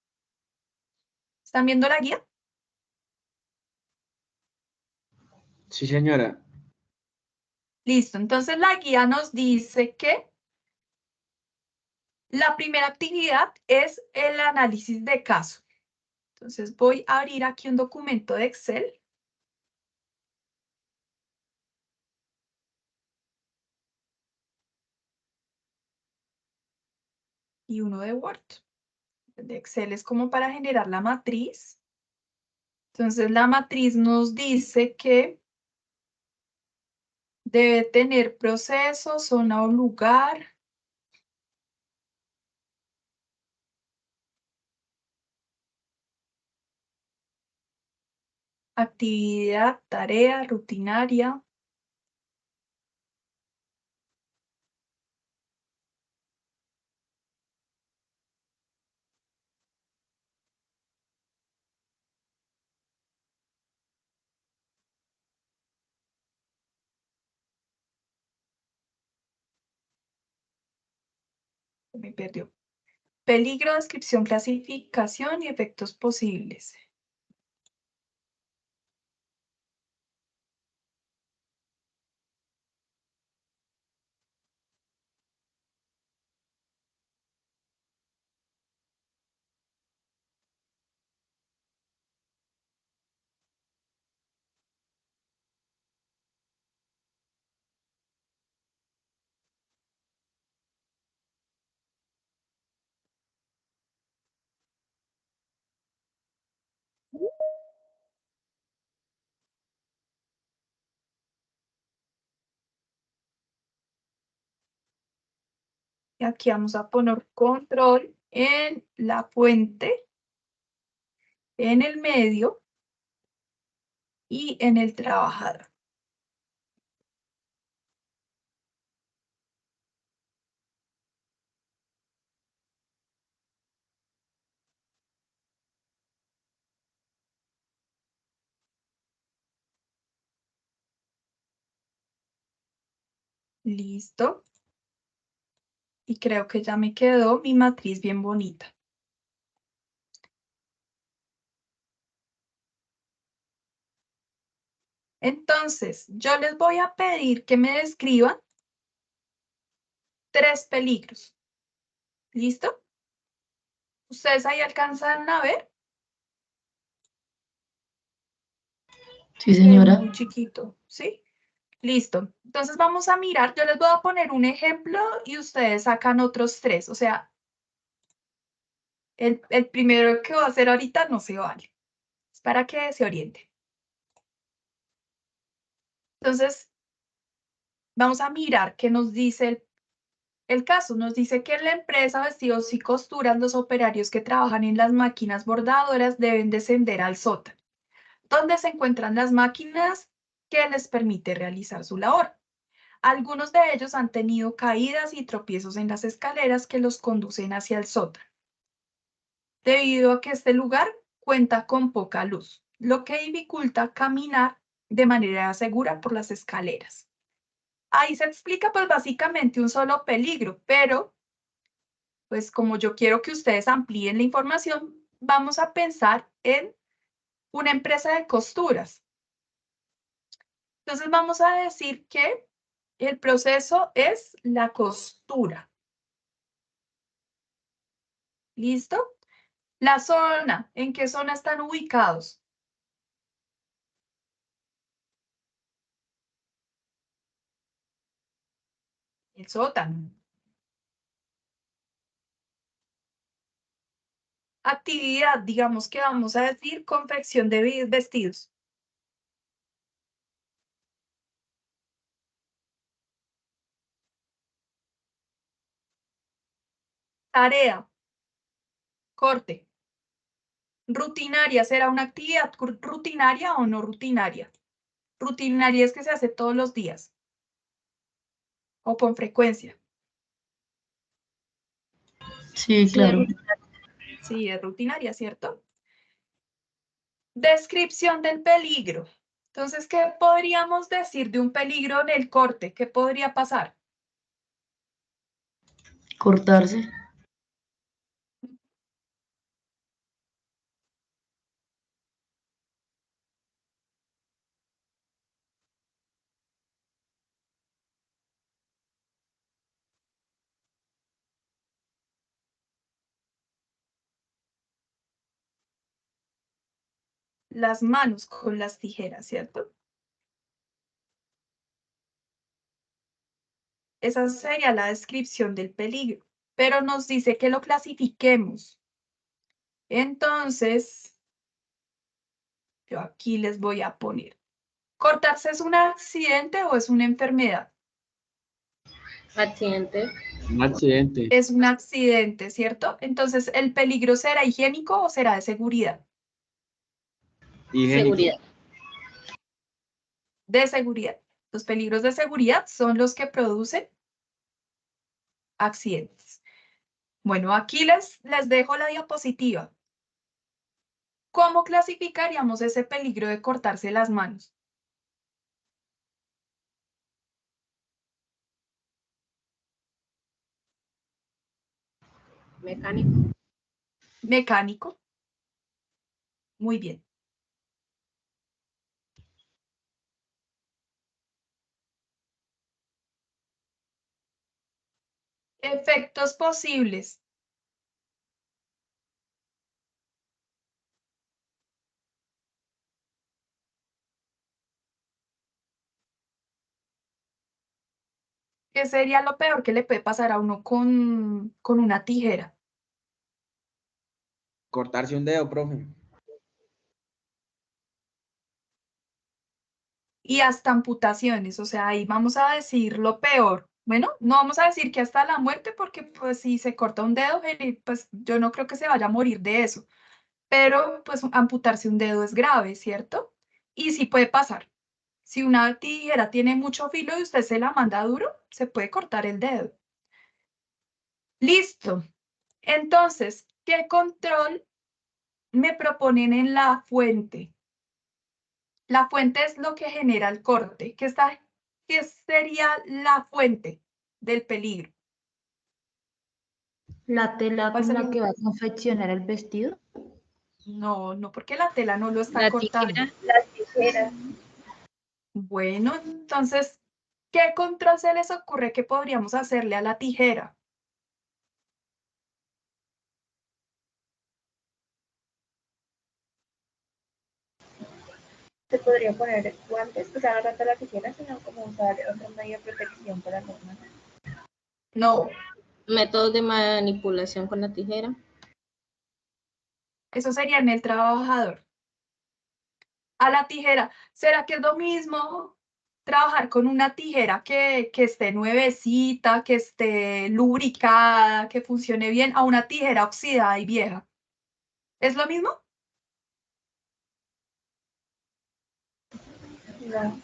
¿Están viendo la guía? Sí, señora. Listo. Entonces la guía nos dice que la primera actividad es el análisis de caso. Entonces voy a abrir aquí un documento de Excel. Y uno de Word. El de Excel es como para generar la matriz. Entonces la matriz nos dice que debe tener proceso, zona o lugar. Actividad, tarea, rutinaria. Me perdió. Peligro, descripción, clasificación y efectos posibles. Y aquí vamos a poner control en la fuente, en el medio y en el trabajador. Listo. Y creo que ya me quedó mi matriz bien bonita. Entonces, yo les voy a pedir que me describan 3 peligros. ¿Listo? ¿Ustedes ahí alcanzan a ver? Sí, señora. Muy chiquito, ¿sí? Listo. Entonces vamos a mirar. Yo les voy a poner un ejemplo y ustedes sacan otros 3. O sea, el primero que voy a hacer ahorita no se vale. Es para que se oriente. Entonces, vamos a mirar qué nos dice el caso. Nos dice que en la empresa Vestidos y Costuras, los operarios que trabajan en las máquinas bordadoras deben descender al sótano, donde se encuentran las máquinas que les permite realizar su labor. Algunos de ellos han tenido caídas y tropiezos en las escaleras que los conducen hacia el sótano, debido a que este lugar cuenta con poca luz, lo que dificulta caminar de manera segura por las escaleras. Ahí se explica pues básicamente un solo peligro, pero pues como yo quiero que ustedes amplíen la información, vamos a pensar en una empresa de costuras. Entonces vamos a decir que el proceso es la costura. ¿Listo? La zona, ¿en qué zona están ubicados? El sótano. Actividad, digamos que vamos a decir confección de vestidos. Tarea, corte. Rutinaria, ¿será una actividad rutinaria o no rutinaria? Rutinaria es que se hace todos los días o con frecuencia. Sí, claro. Sí, es rutinaria, ¿cierto? Descripción del peligro. Entonces, ¿qué podríamos decir de un peligro en el corte? ¿Qué podría pasar? Cortarse. Las manos con las tijeras, ¿cierto? Esa sería la descripción del peligro, pero nos dice que lo clasifiquemos. Entonces, yo aquí les voy a poner. ¿Cortarse es un accidente o es una enfermedad? Accidente. Un accidente. Es un accidente, ¿cierto? Entonces, ¿el peligro será higiénico o será de seguridad? Higiénico. Seguridad. De seguridad. Los peligros de seguridad son los que producen accidentes. Bueno, aquí les dejo la diapositiva. ¿Cómo clasificaríamos ese peligro de cortarse las manos? Mecánico. Mecánico. Muy bien. Efectos posibles. ¿Qué sería lo peor que le puede pasar a uno con una tijera? Cortarse un dedo, profe. Y hasta amputaciones, o sea, ahí vamos a decir lo peor. Bueno, no vamos a decir que hasta la muerte, porque pues si se corta un dedo, pues yo no creo que se vaya a morir de eso. Pero pues amputarse un dedo es grave, ¿cierto? Y sí puede pasar. Si una tijera tiene mucho filo y usted se la manda duro, se puede cortar el dedo. Listo. Entonces, ¿qué control me proponen en la fuente? La fuente es lo que genera el corte. ¿Qué está ¿qué sería la fuente del peligro? La tela ¿Cuál con la sería? que va a confeccionar el vestido. No, no, porque la tela no lo está La cortando. tijera. Las tijeras. Bueno, entonces, ¿qué control se les ocurre que podríamos hacerle a la tijera? Se podría poner guantes, o sea, no tanto la tijera, sino como usar otro medio de protección para las manos. No, Métodos de manipulación con la tijera. eso sería en el trabajador. A la tijera, ¿será que es lo mismo trabajar con una tijera que esté nuevecita, que esté lubricada, que funcione bien, a una tijera oxidada y vieja? ¿Es lo mismo? No.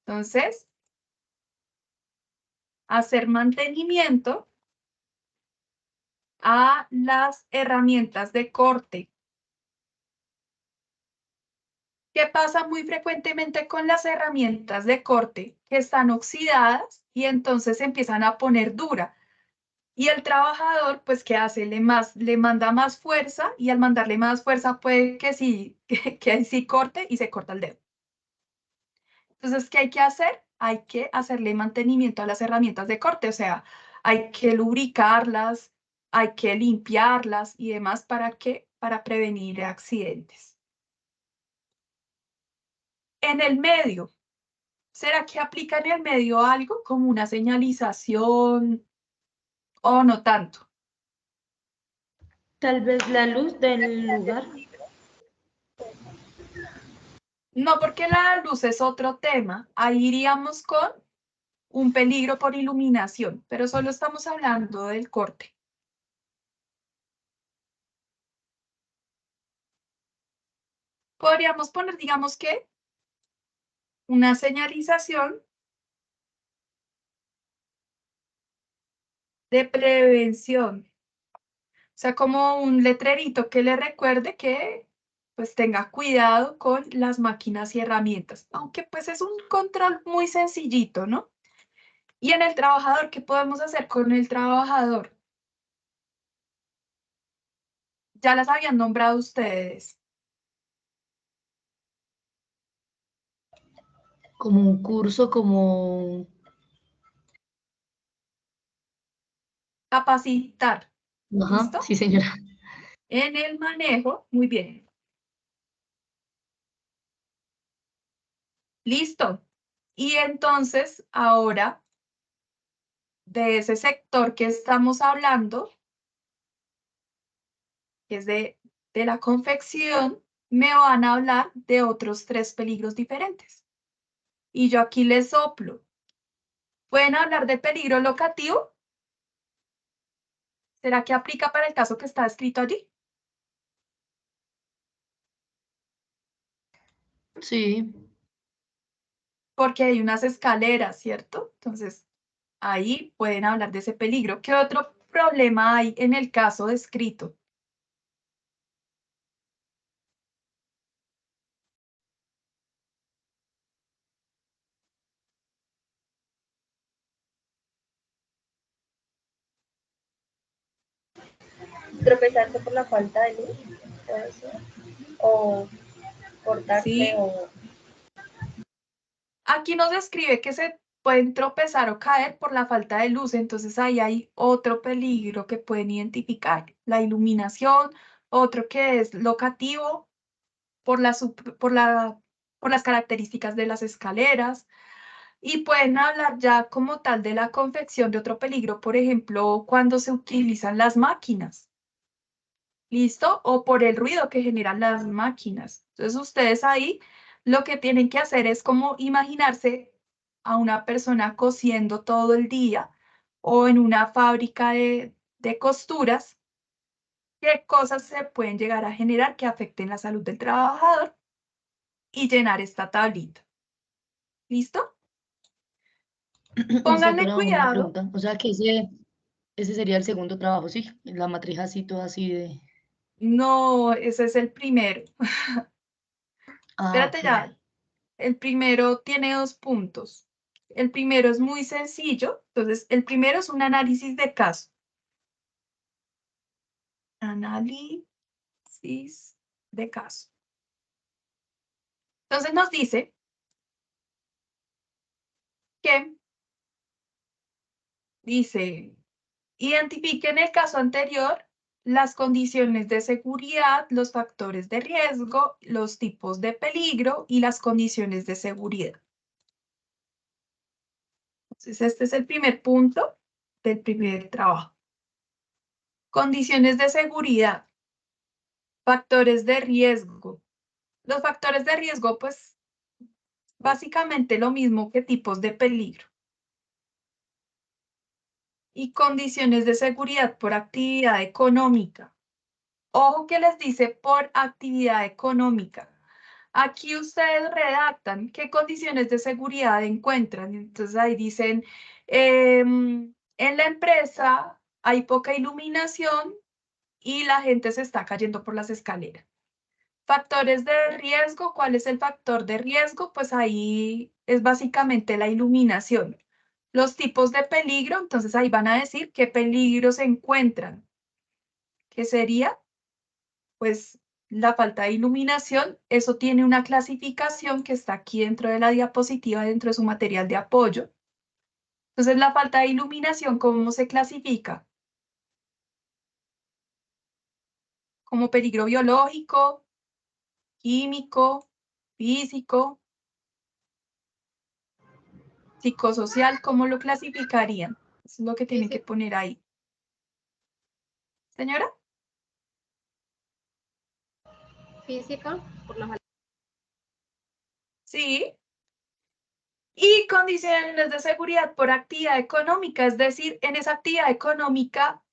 Entonces, hacer mantenimiento a las herramientas de corte. ¿Qué pasa muy frecuentemente con las herramientas de corte? Que están oxidadas y entonces se empiezan a poner dura. Y el trabajador, pues, ¿qué hace? Le manda más fuerza y al mandarle más fuerza puede que sí, que sí corte y se corta el dedo. Entonces, ¿qué hay que hacer? Hay que hacerle mantenimiento a las herramientas de corte, o sea, hay que lubricarlas, hay que limpiarlas y demás para prevenir accidentes. En el medio, ¿será que aplica en el medio algo como una señalización o no tanto? Tal vez la luz del lugar. No, porque la luz es otro tema. Ahí iríamos con un peligro por iluminación, pero solo estamos hablando del corte. Podríamos poner, digamos que, una señalización de prevención. O sea, como un letrerito que le recuerde que pues tenga cuidado con las máquinas y herramientas, aunque pues es un control muy sencillito, ¿no? Y en el trabajador, ¿qué podemos hacer con el trabajador? Ya las habían nombrado ustedes. Como un curso, como... Capacitar. Ajá, ¿Listo? sí, señora. En el manejo, muy bien. Listo. Y entonces, ahora, de ese sector que estamos hablando, que es de la confección, me van a hablar de otros 3 peligros diferentes. Y yo aquí les soplo. ¿Pueden hablar de peligro locativo? ¿Será que aplica para el caso que está escrito allí? Sí. Porque hay unas escaleras, ¿cierto? Entonces, ahí pueden hablar de ese peligro. ¿Qué otro problema hay en el caso descrito? Tropezarse por la falta de luz, puede ser. O cortarse Sí. o... Aquí nos describe que se pueden tropezar o caer por la falta de luz, entonces ahí hay otro peligro que pueden identificar, la iluminación, otro que es locativo por por las características de las escaleras, y pueden hablar ya como tal de la confección de otro peligro, por ejemplo, cuando se utilizan las máquinas. ¿Listo? O por el ruido que generan las máquinas. Entonces ustedes ahí lo que tienen que hacer es como imaginarse a una persona cosiendo todo el día o en una fábrica de costuras, qué cosas se pueden llegar a generar que afecten la salud del trabajador y llenar esta tablita. ¿Listo? Pónganle Doctora, una cuidado. pregunta. O sea que ese sería el segundo trabajo, ¿sí? La matriz así, toda así de... No, ese es el primero. Ah, Espérate ok. ya. El primero tiene 2 puntos. El primero es muy sencillo. Entonces, el primero es un análisis de caso. Análisis de caso. Entonces nos dice que identifique en el caso anterior las condiciones de seguridad, los factores de riesgo, los tipos de peligro y las condiciones de seguridad. Entonces, este es el primer punto del primer trabajo. Condiciones de seguridad. Factores de riesgo. Los factores de riesgo, pues, básicamente lo mismo que tipos de peligro. Y condiciones de seguridad por actividad económica. Ojo que les dice por actividad económica. Aquí ustedes redactan qué condiciones de seguridad encuentran. Entonces ahí dicen, en la empresa hay poca iluminación y la gente se está cayendo por las escaleras. Factores de riesgo, ¿cuál es el factor de riesgo? Pues ahí es básicamente la iluminación. Los tipos de peligro, entonces ahí van a decir qué peligros se encuentran. ¿Qué sería? Pues la falta de iluminación, eso tiene una clasificación que está aquí dentro de la diapositiva, dentro de su material de apoyo. Entonces, la falta de iluminación, ¿cómo se clasifica? Como peligro biológico, químico, físico, psicosocial, ¿cómo lo clasificarían? Eso es lo que tienen que poner ahí. Señora. Física, por la Sí. Y condiciones de seguridad por actividad económica, es decir, en esa actividad económica,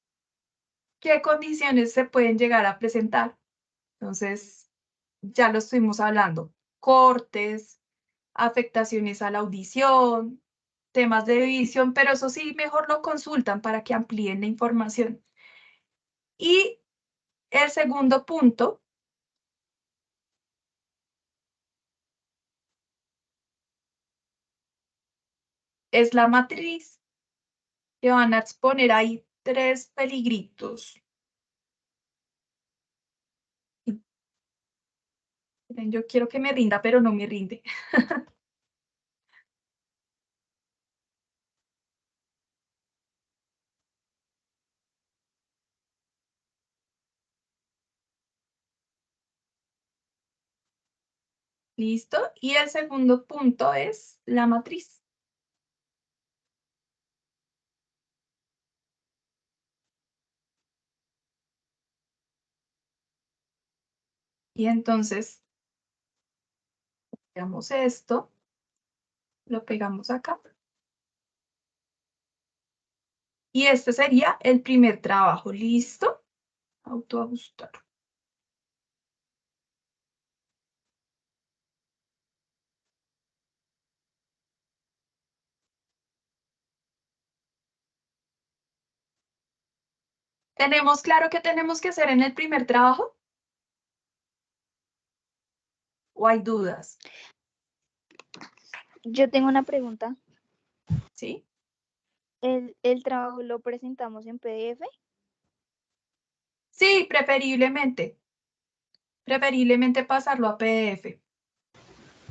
¿qué condiciones se pueden llegar a presentar? Entonces, ya lo estuvimos hablando. Cortes, afectaciones a la audición, temas de visión, pero eso sí, mejor lo consultan para que amplíen la información. Y el segundo punto es la matriz, que van a exponer ahí 3 peligritos. Yo quiero que me rinda, pero no me rinde. ¿Listo? Y el segundo punto es la matriz. Y entonces, veamos esto, lo pegamos acá. Y este sería el primer trabajo. ¿Listo? Autoajustar. ¿Tenemos claro qué tenemos que hacer en el primer trabajo? ¿O hay dudas? Yo tengo una pregunta. ¿Sí? ¿El trabajo lo presentamos en PDF? Sí, preferiblemente. Preferiblemente pasarlo a PDF.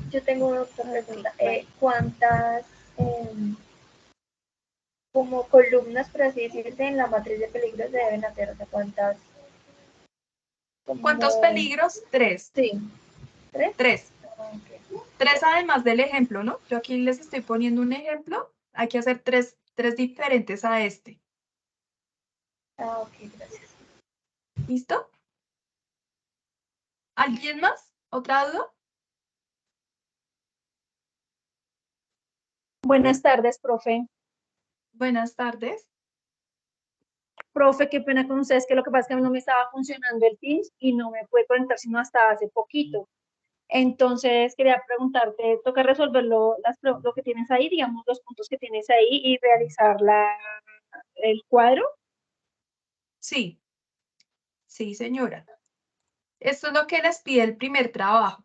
Yo tengo otra pregunta. Vale. ¿Cuántas como columnas, por así decirse, en la matriz de peligros se deben hacer? O sea, ¿cuántas? ¿Cuántos peligros? 3. Sí, ¿3? 3. Ah, ok. 3 además del ejemplo, ¿no? Yo aquí les estoy poniendo un ejemplo. Hay que hacer 3 diferentes a este. Ah, ok, gracias. ¿Listo? ¿Alguien más? ¿Otra duda? Buenas tardes, profe. Buenas tardes. Profe, qué pena con ustedes, que lo que pasa es que a mí no me estaba funcionando el Teams y no me pude conectar sino hasta hace poquito. Entonces, quería preguntarte, toca resolverlo, lo que tienes ahí, digamos, los puntos que tienes ahí y realizar el cuadro. Sí, sí, señora. Esto es lo que les pide el primer trabajo.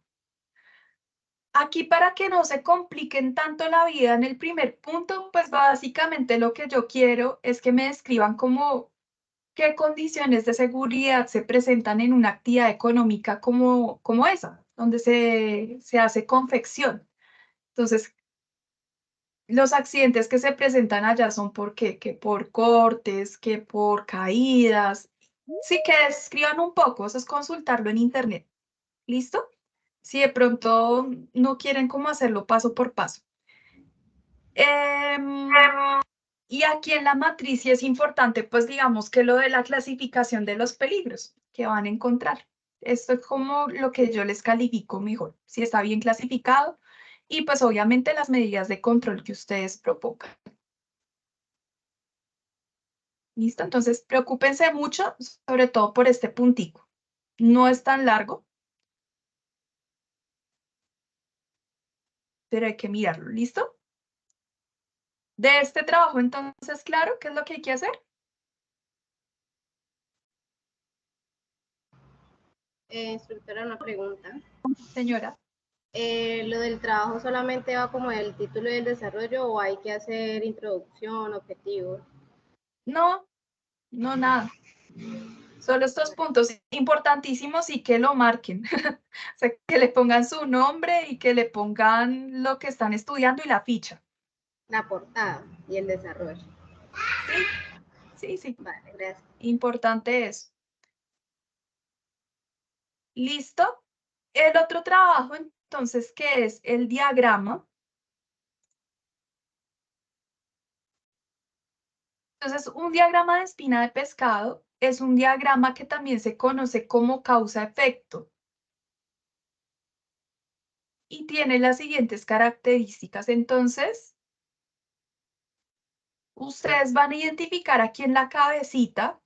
Aquí para que no se compliquen tanto la vida en el primer punto, pues básicamente lo que yo quiero es que me describan como qué condiciones de seguridad se presentan en una actividad económica como esa, donde se hace confección. Entonces, los accidentes que se presentan allá son por qué, que por cortes, que por caídas. Sí, que escriban un poco, eso es consultarlo en internet. ¿Listo? Si de pronto no quieren cómo hacerlo paso por paso. Y aquí en la matriz sí es importante, pues digamos que lo de la clasificación de los peligros que van a encontrar. Esto es como lo que yo les califico mejor, si está bien clasificado y pues obviamente las medidas de control que ustedes propongan. ¿Listo? Entonces, preocúpense mucho, sobre todo por este puntico. No es tan largo, pero hay que mirarlo. ¿Listo? De este trabajo, entonces, claro, ¿qué es lo que hay que hacer? Instructora, una pregunta. Señora. ¿Lo del trabajo solamente va como el título y el desarrollo o hay que hacer introducción, objetivos? No, no, nada. Solo estos puntos importantísimos y que lo marquen. O sea, que le pongan su nombre y que le pongan lo que están estudiando y la ficha. La portada y el desarrollo. Sí, sí, sí. Vale, gracias. Importante eso. ¿Listo? El otro trabajo, entonces, que es el diagrama. Entonces, un diagrama de espina de pescado es un diagrama que también se conoce como causa-efecto. Y tiene las siguientes características. Entonces, ustedes van a identificar aquí en la cabecita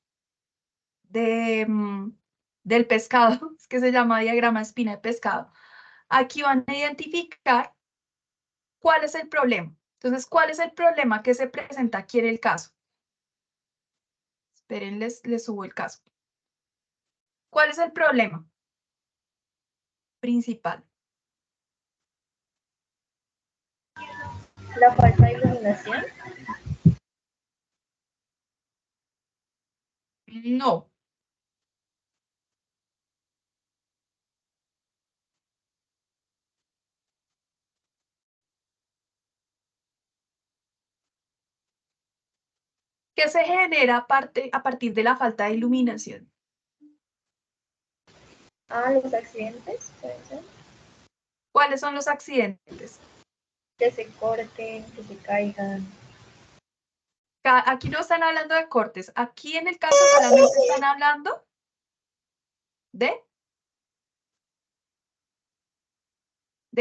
del pescado, es que se llama diagrama de espina de pescado. Aquí van a identificar cuál es el problema. Entonces, ¿cuál es el problema que se presenta aquí en el caso? Esperen, les subo el caso. ¿Cuál es el problema principal? La falta de iluminación. No. ¿Qué se genera a partir de la falta de iluminación? Los accidentes, puede ser. ¿Cuáles son los accidentes? Que se corten, que se caigan. Aquí no están hablando de cortes. Aquí en el caso solamente están hablando de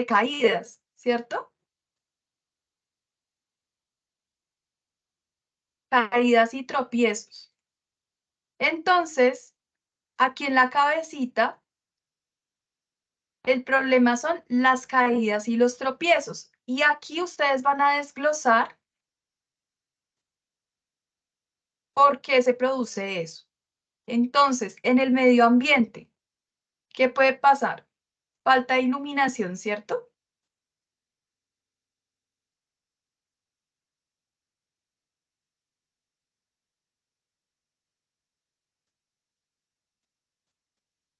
caídas, ¿cierto? Caídas y tropiezos. Entonces, aquí en la cabecita, el problema son las caídas y los tropiezos. Y aquí ustedes van a desglosar por qué se produce eso. Entonces, en el medio ambiente, ¿qué puede pasar? Falta de iluminación, ¿cierto?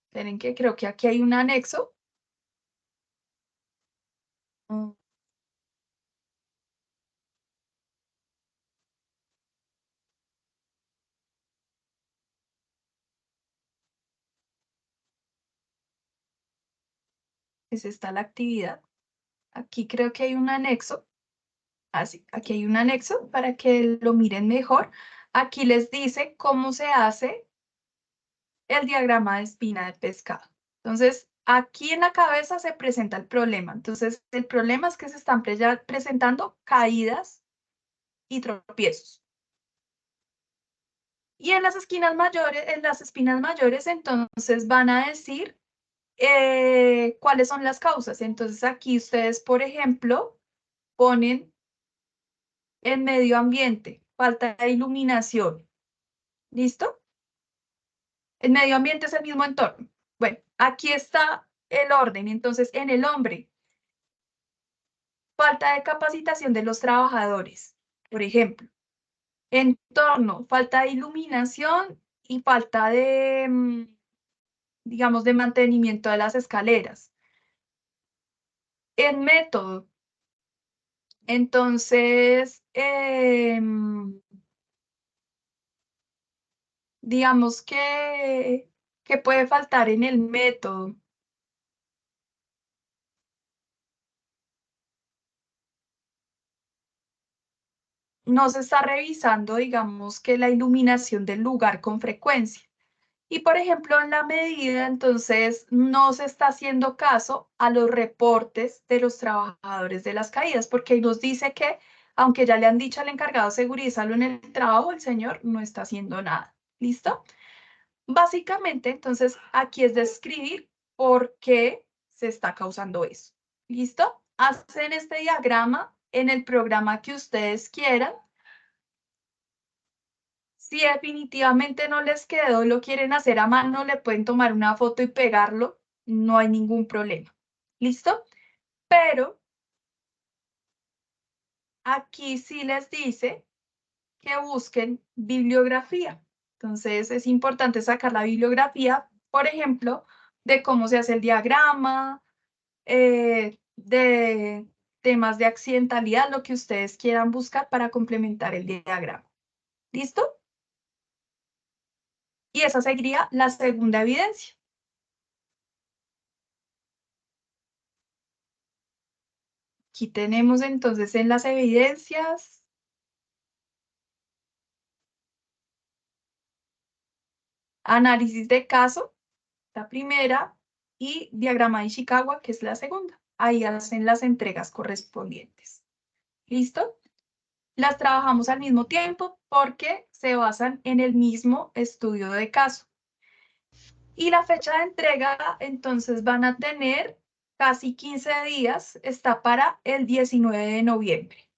Esperen que creo que aquí hay un anexo. Es esta la actividad. Aquí creo que hay un anexo. Así, aquí hay un anexo para que lo miren mejor. Aquí les dice cómo se hace el diagrama de espina de pescado. Entonces, aquí en la cabeza se presenta el problema. Entonces, el problema es que se están presentando caídas y tropiezos. Y en las espinas mayores, entonces van a decir cuáles son las causas. Entonces, aquí ustedes, por ejemplo, ponen el medio ambiente, falta de iluminación. ¿Listo? El medio ambiente es el mismo entorno. Bueno, aquí está el orden. Entonces, en el hombre, falta de capacitación de los trabajadores, por ejemplo. Entorno, falta de iluminación y falta de, digamos, de mantenimiento de las escaleras. En método, entonces, digamos que puede faltar en el método. No se está revisando, digamos, que la iluminación del lugar con frecuencia. Y, por ejemplo, en la medida, entonces, no se está haciendo caso a los reportes de los trabajadores de las caídas, porque ahí nos dice que, aunque ya le han dicho al encargado de seguridad y salud en el trabajo, el señor no está haciendo nada. ¿Listo? Básicamente, entonces, aquí es describir por qué se está causando eso. ¿Listo? Hacen este diagrama en el programa que ustedes quieran. Si definitivamente no les quedó, lo quieren hacer a mano, le pueden tomar una foto y pegarlo, no hay ningún problema. ¿Listo? Pero aquí sí les dice que busquen bibliografía. Entonces es importante sacar la bibliografía, por ejemplo, de cómo se hace el diagrama, de temas de accidentalidad, lo que ustedes quieran buscar para complementar el diagrama. ¿Listo? Y esa sería la segunda evidencia. Aquí tenemos entonces en las evidencias análisis de caso, la primera, y diagrama de Ishikawa, que es la segunda. Ahí hacen las entregas correspondientes. ¿Listo? Las trabajamos al mismo tiempo porque se basan en el mismo estudio de caso. Y la fecha de entrega, entonces van a tener casi 15 días, está para el 19 de noviembre.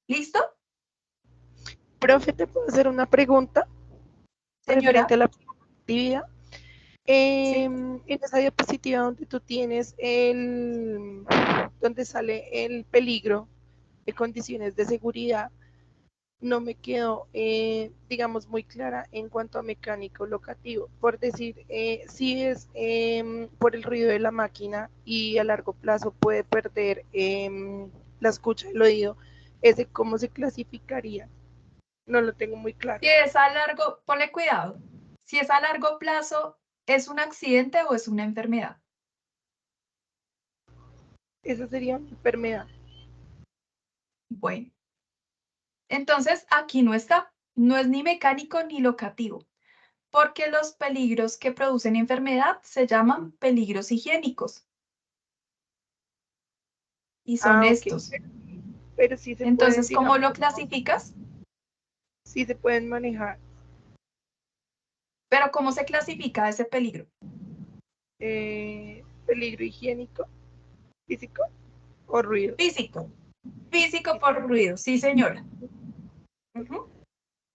¿Listo? Profe, ¿te puedo hacer una pregunta? Señora. Referente a la actividad. En esa diapositiva donde tú tienes donde sale el peligro de condiciones de seguridad, no me quedó, digamos, muy clara en cuanto a mecánico locativo. Por decir, si es por el ruido de la máquina y a largo plazo puede perder la escucha del oído, ¿ese cómo se clasificaría? No lo tengo muy claro. Si es a largo, ponle cuidado. Si es a largo plazo, ¿es un accidente o es una enfermedad? Esa sería una enfermedad. Bueno, entonces aquí no está, no es ni mecánico ni locativo, porque los peligros que producen enfermedad se llaman peligros higiénicos. Y son estos. Pero sí se entonces, pueden, ¿cómo digamos, lo clasificas? Sí se pueden manejar. Pero ¿cómo se clasifica ese peligro? Peligro higiénico, físico o ruido. Físico. Físico por ruido, sí señora.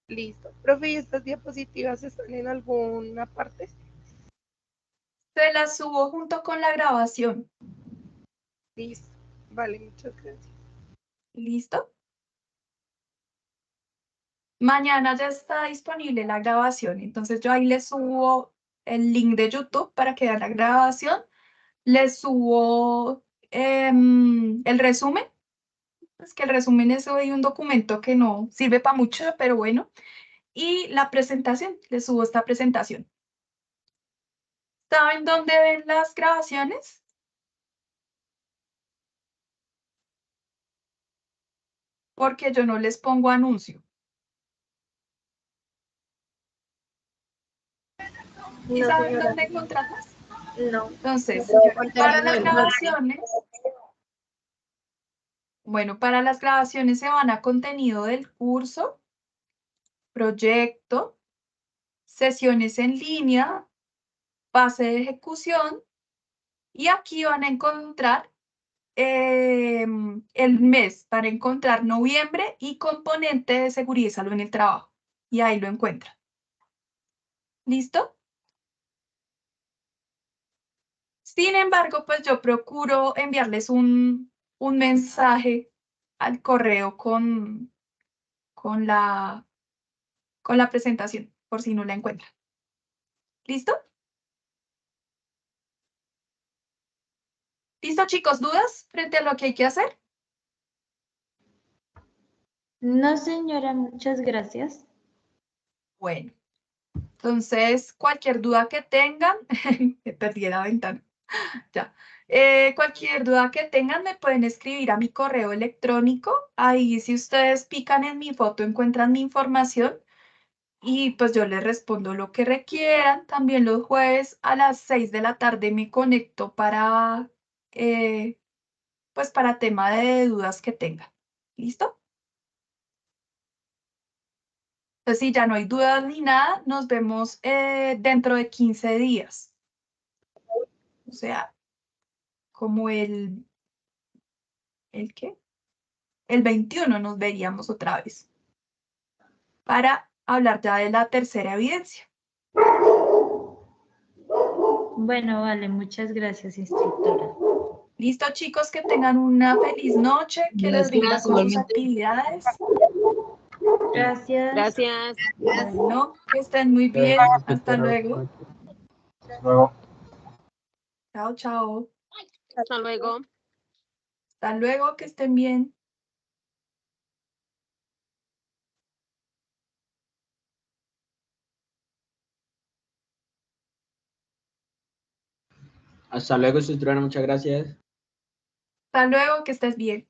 Listo. Profe, ¿y estas diapositivas están en alguna parte? Se las subo junto con la grabación. Listo. Vale, muchas gracias. ¿Listo? Mañana ya está disponible la grabación, entonces yo ahí les subo el link de YouTube para que vean la grabación. Les subo el resumen. Es que el resumen es hoy un documento que no sirve para mucho, pero bueno. Y la presentación, les subo esta presentación. ¿Saben dónde ven las grabaciones? Porque yo no les pongo anuncio. ¿Y No, saben señora. dónde encontrarlas? No. Entonces, No, para las grabaciones, bueno, para las grabaciones se van a contenido del curso, proyecto, sesiones en línea, fase de ejecución, y aquí van a encontrar el mes, para encontrar noviembre y componente de seguridad y salud en el trabajo. Y ahí lo encuentran. ¿Listo? Sin embargo, pues yo procuro enviarles un un mensaje al correo con la presentación, por si no la encuentran. ¿Listo? ¿Listo, chicos? ¿Dudas frente a lo que hay que hacer? No, señora, muchas gracias. Bueno, entonces cualquier duda que tengan, me perdí la ventana. Ya. Cualquier duda que tengan me pueden escribir a mi correo electrónico. Ahí si ustedes pican en mi foto encuentran mi información y pues yo les respondo lo que requieran. También los jueves a las 6 de la tarde me conecto para, pues para tema de dudas que tengan. ¿Listo? Entonces si ya no hay dudas ni nada, nos vemos dentro de 15 días. O sea, como ¿el qué? El 21 nos veríamos otra vez para hablar ya de la tercera evidencia. Bueno, vale, muchas gracias, instructora. Listo, chicos, que tengan una feliz noche, que les rinda con sus actividades. Gracias. Gracias. Bueno, que estén muy bien. Hasta luego. Chao, chao. Hasta luego. Hasta luego, que estén bien. Hasta luego, instructora, muchas gracias. Hasta luego, que estés bien.